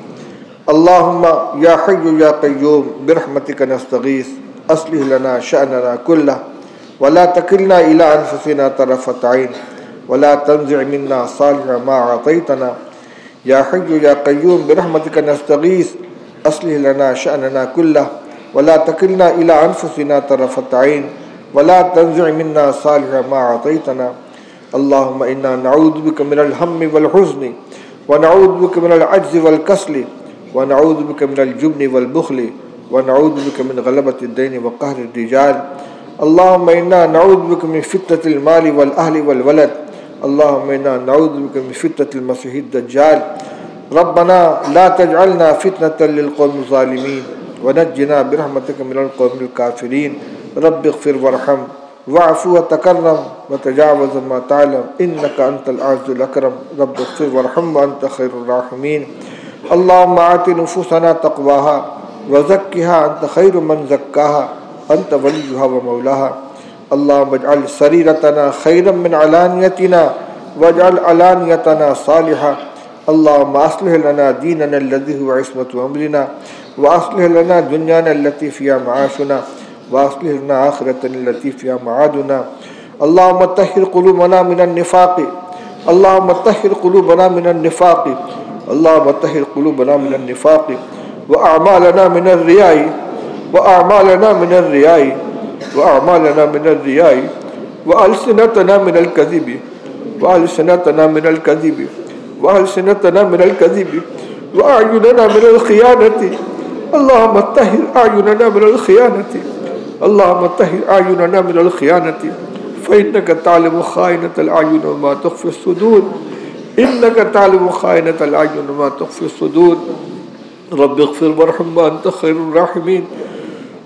اللهم يا حي يا قيوم برحمتك نستغيث أصلح لنا شأننا كله ولا تكلنا إلى أنفسنا طرفة عين ولا تنزع منا صالح ما أعطيتنا يا حي يا قيوم برحمتك نستغيث أصلح لنا شأننا كله ولا تكلنا إلى أنفسنا طرفة عين ولا تنزع منا صالح ما أعطيتنا اللهم إنا نعوذ بك من الهم والحزن ونعوذ بك من العجز والكسل ونعوذ بك من الجبن والبخل ونعوذ بك من غلبة الدين وقهر الرجال اللهم إنا نعوذ بك من فتنة المال والأهل والولد اللهم إنا نعوذ بك من فتنة المسيح الدجال ربنا لا تجعلنا فتنة للقوم الظالمين ونجنا برحمتك من القوم الكافرين رب اغفر وارحم واعف وتكرم وتجاوز ما تعلم إنك أنت الأعز الأكرم رب اغفر وارحم وأنت خير الراحمين اللهم آت نفوسنا تقواها وزكها أنت خير من زكاها أنت وليها ومولاها اللهم اجعل سريرتنا خيرا من علانيتنا واجعل علانيتنا صالحة اللهم أصلح لنا ديننا الذي هو عصمة أمرنا وأصلح لنا دنيانا التي فيها معاشنا وأصلح لنا آخرتنا التي فيها معادنا اللهم طهر قلوبنا من النفاق اللهم طهر قلوبنا من النفاق اللهم طهر قلوبنا من النفاق وأعمالنا من الرياء وأعمالنا من الرياء وأعمالنا من الرياء وألسنتنا من الكذب وألسنتنا من الكذب وألسنتنا من الكذب وأعيننا من الخيانة اللهم طهر أعيننا من الخيانة اللهم طهر أعيننا من الخيانة فإنك تعلم خائنة الأعين وما تخفي الصدور إنك تعلم خائنة الأعين وما تخفي الصدور رب اغفر وارحم وأنت خير الراحمين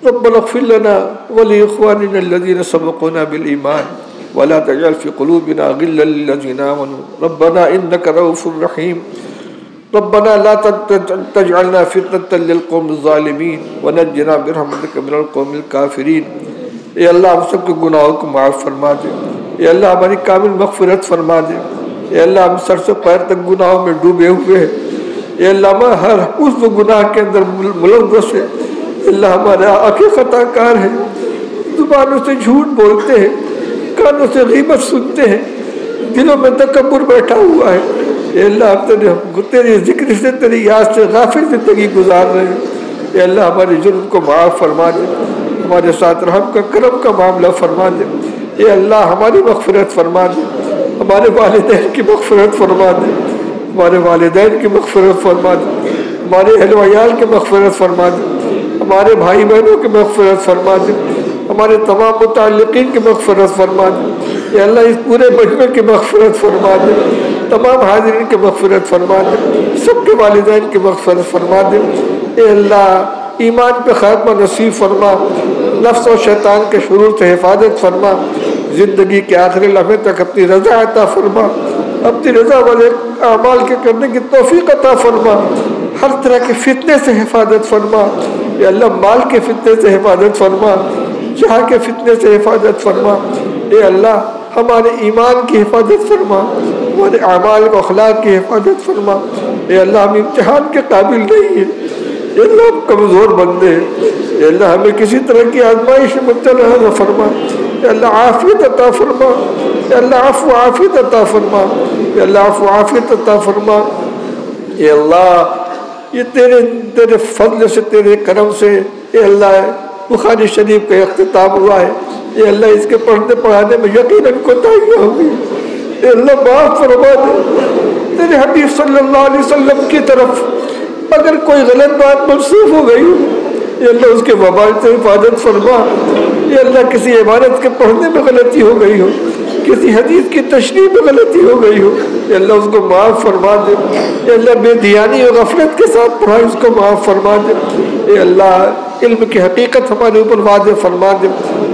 ربنا اغفر لنا ولإخواننا الذين سبقونا بالإيمان ولا تجعل في قلوبنا غلا للذين آمنوا ربنا إنك رؤوف رحيم ربنا لا تجعلنا فتنة للقوم الظالمين ونجنا برحمتك من القوم الكافرين اے اللہ ہم سب کے گناہوں کو معاف فرما دے اے اللہ ہماری کامل مغفرت فرما دے اے اللہ ہم سر سے پیر تک گناہوں میں ڈوبے ہوئے ہیں اے اللہ ہم ہر اس گناہ کے اندر ملوث ہے اللہ ہمارے آنکھیں خطا کار ہیں زبانوں سے جھوٹ بولتے ہیں کانوں سے غیبت سنتے ہیں دلوں میں تکبر بیٹھا ہوا ہے اے اللہ ہم تیرے ذکر سے تیری یاد سے غافل زندگی گزار رہے ہیں اے اللہ ہمارے جرم کو معاف فرما دے ہمارے ساتھ رحم کا کرم کا معاملہ فرما دے اے اللہ ہماری مغفرت فرما دے ہمارے والدین کی مغفرت فرما دے ہمارے والدین کی مغفرت فرما دے ہمارے اہل و عیال کی مغفرت فرما دے ہمارے بھائی بہنوں کی مغفرت فرما دے ہمارے تمام متعلقین کی مغفرت فرما دے اے اللہ اس پورے مجمع کی مغفرت فرما دے تمام حاضرین کی مغفرت فرما دے سب کے والدین کی مغفرت فرما دے اے اللہ ایمان پہ خاتمہ نصیب فرما نفس و شیطان کے شرور سے حفاظت فرما زندگی کے آخری لمحے تک اپنی رضا عطا فرما اپنی رضا والے اعمال کے کرنے کی توفیق عطا فرما ہر طرح کے فتنے سے حفاظت فرما یا اللہ مال کے فتنے سے حفاظت فرما جہاں کے فتنے سے حفاظت فرما۔ اے اللہ ہمارے ایمان کی حفاظت فرما، ہمارے اعمال و اخلاق کی حفاظت فرما۔ اے اللہ ہم امتحان کے قابل نہیں ہیں، اے اللہ ہم کمزور بندے ہیں، اے اللہ ہمیں کسی طرح کی آزمائش میں مبتلا نہ فرما۔ اے اللہ عافیت عطا فرما، اے اللہ عفو عافیت عطا فرما، اے اللہ عفو عافیت عطا فرما۔ اے اللہ یہ تیرے فضل سے، تیرے کرم سے اے اللہ بخاری شریف کا اختتام ہوا ہے۔ اے اللہ اس کے پڑھنے پڑھانے میں یقیناً کوتاہیاں ہوگی، اے اللہ معاف فرما دے۔ تیرے حبیب صلی اللہ علیہ وسلم کی طرف اگر کوئی غلط بات منسوخ ہو گئی ہو، اے اللہ اس کے وبال سے حفاظت فرما۔ اے اللہ کسی عبادت کے پڑھنے میں غلطی ہو گئی ہو، کسی حدیث کی تشریح میں غلطی ہو گئی ہو، اے اللہ اس کو معاف فرما دے۔ اے اللہ بے دھیانی اور غفلت کے ساتھ پڑھا، اس کو معاف فرما دے۔ اے اللہ علم کی حقیقت ہمارے اوپر واضح فرما دے،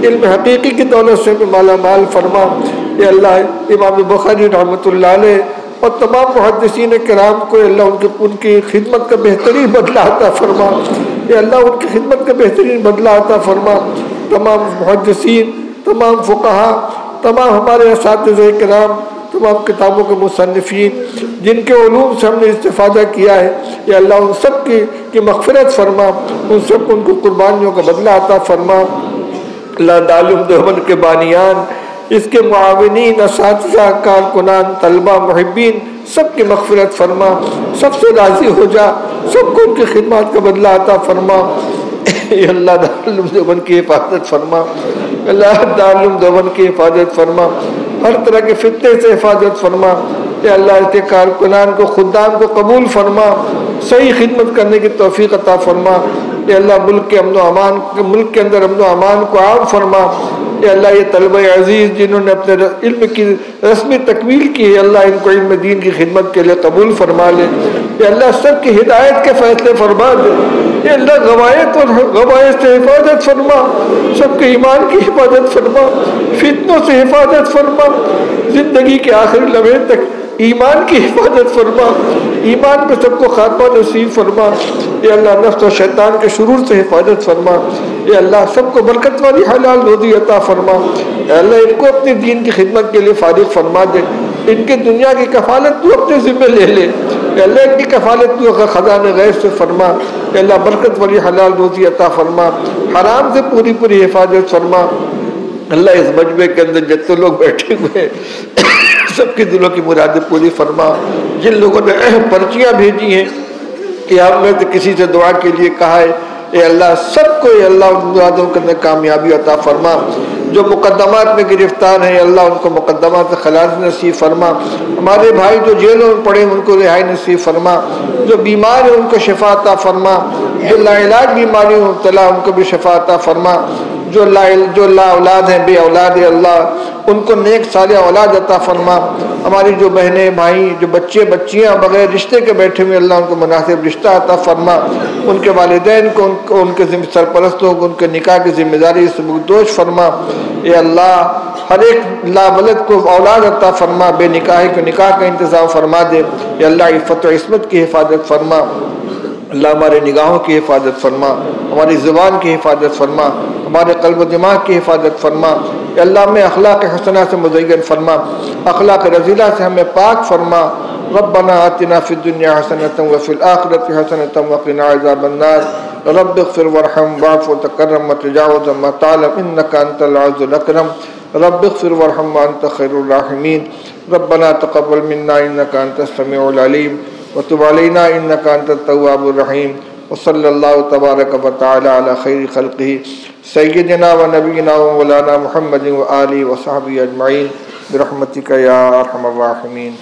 علم حقیقی کی دولت سے مالا مال فرما۔ اے اللہ امام بخاری رحمۃ اللہ علیہ اور تمام محدثین کرام کو اللہ ان کی خدمت کا بہترین بدلہ عطا فرما۔ اے اللہ ان کی خدمت کا بہترین بدلہ عطا فرما۔ تمام محدثین، تمام فقہا، تمام ہمارے اساتذہ کرام، تمام کتابوں کے مصنفین جن کے علوم سے ہم نے استفادہ کیا ہے، یا اللہ ان سب کی مغفرت فرما، ان سب کو ان کو قربانیوں کا بدلہ عطا فرما۔ اللہ دارالعلوم دیوبند کے بانیان، اس کے معاونین، اساتذہ، کارکنان، طلبہ، محبین، سب کی مغفرت فرما، سب سے راضی ہو جا، سب کو ان کی خدمات کا بدلہ عطا فرما۔ اے اللہ دارالعلوم دیوبند کی حفاظت فرما، اللہ دارالعلوم دیوبند کی حفاظت فرما، ہر طرح کے فتنے سے حفاظت فرما۔ اے اللہ اس کے کارکنان کو، خدام کو قبول فرما، صحیح خدمت کرنے کی توفیق عطا فرما۔ اے اللہ ملک کے ملک کے اندر امن و امان کو عام فرما۔ اے اللہ یہ طلبہ عزیز جنہوں نے اپنے علم کی رسمی تکمیل کی ہے، اللہ ان کو علم دین کی خدمت کے لیے قبول فرما لے۔ اے اللہ سب کی ہدایت کے فیصلے فرما دے۔ اے اللہ غوائط سے حفاظت فرما، سب کے ایمان کی حفاظت فرما، فتنوں سے حفاظت فرما، زندگی کے آخری لمحے تک ایمان کی حفاظت فرما، ایمان پہ سب کو خاتمہ نصیب فرما۔ اے اللہ نفس و شیطان کے شرور سے حفاظت فرما۔ اے اللہ سب کو برکت والی حلال روزی عطا فرما۔ اے اللہ ان کو اپنے دین کی خدمت کے لیے فارغ فرما دے، ان کی دنیا کی کفالت تو اپنے ذمہ لے لے۔ اے اللہ ان کی کفالت تو خزانہ غیب سے فرما۔ اے اللہ برکت والی حلال روزی عطا فرما، حرام سے پوری پوری حفاظت فرما۔ اللہ اس مجمع کے اندر جتنے لوگ بیٹھے ہوئے سب کے دلوں کی مرادیں پوری فرما۔ جن لوگوں نے پرچیاں بھیجی ہیں کہ آپ میں سے کسی سے دعا کے لیے کہا ہے، اے اللہ سب کو اے اللہ ان مرادوں کے اندر کامیابی عطا فرما۔ جو مقدمات میں گرفتار ہیں اللہ ان کو مقدمات سے خلاص نصیب فرما۔ ہمارے بھائی جو جیلوں میں پڑے ان کو رہائی نصیب فرما۔ جو بیمار ہیں ان کو شفا عطا فرما، جو لا علاج بیماریوں میں مبتلا ان کو بھی شفا عطا فرما۔ جو لا اولاد ہیں، بے اولاد ہے، اللہ ان کو نیک صالح اولاد عطا فرما۔ ہماری جو بہنیں بھائی، جو بچے بچیاں بغیر رشتے کے بیٹھے ہوئے اللہ ان کو مناسب رشتہ عطا فرما۔ ان کے والدین کو ان کے سرپرستوں کو ان کے نکاح کی ذمہ داری سے مقدوش فرما۔ اے اللہ ہر ایک لابلد کو اولاد عطا فرما، بے نکاحی کو نکاح کا انتظام فرما دے۔ اے اللہ عفت و عصمت کی حفاظت فرما۔ اللہ ہمارے نگاہوں کی حفاظت فرما، ہماری زبان کی حفاظت فرما، ہمارے قلب و دماغ کی حفاظت فرما۔ اے اللہ ہمیں اخلاق حسنہ سے مزین فرما، اخلاق رذیلہ سے ہمیں پاک فرما۔ ربنا آتنا فی الدنیا حسنۃ وفی الآخرۃ حسنۃ وقنا عذاب النار۔ رب اغفر وارحم واعف وتکرم وتجاوز ما تعلم انک انت العز الاکرم۔ رب اغفر وارحم وانت خیر الراحمین۔ ربنا تقبل منا انک انت السمیع العلیم وتب علینا انک انت التواب الرحیم۔ وصلی اللہ تبارک و تعالی علی خیر خلقہ سیدنا و نبینا و مولانا محمد و آلہ و صحبہ اجمعین برحمتک یا ارحم الراحمین۔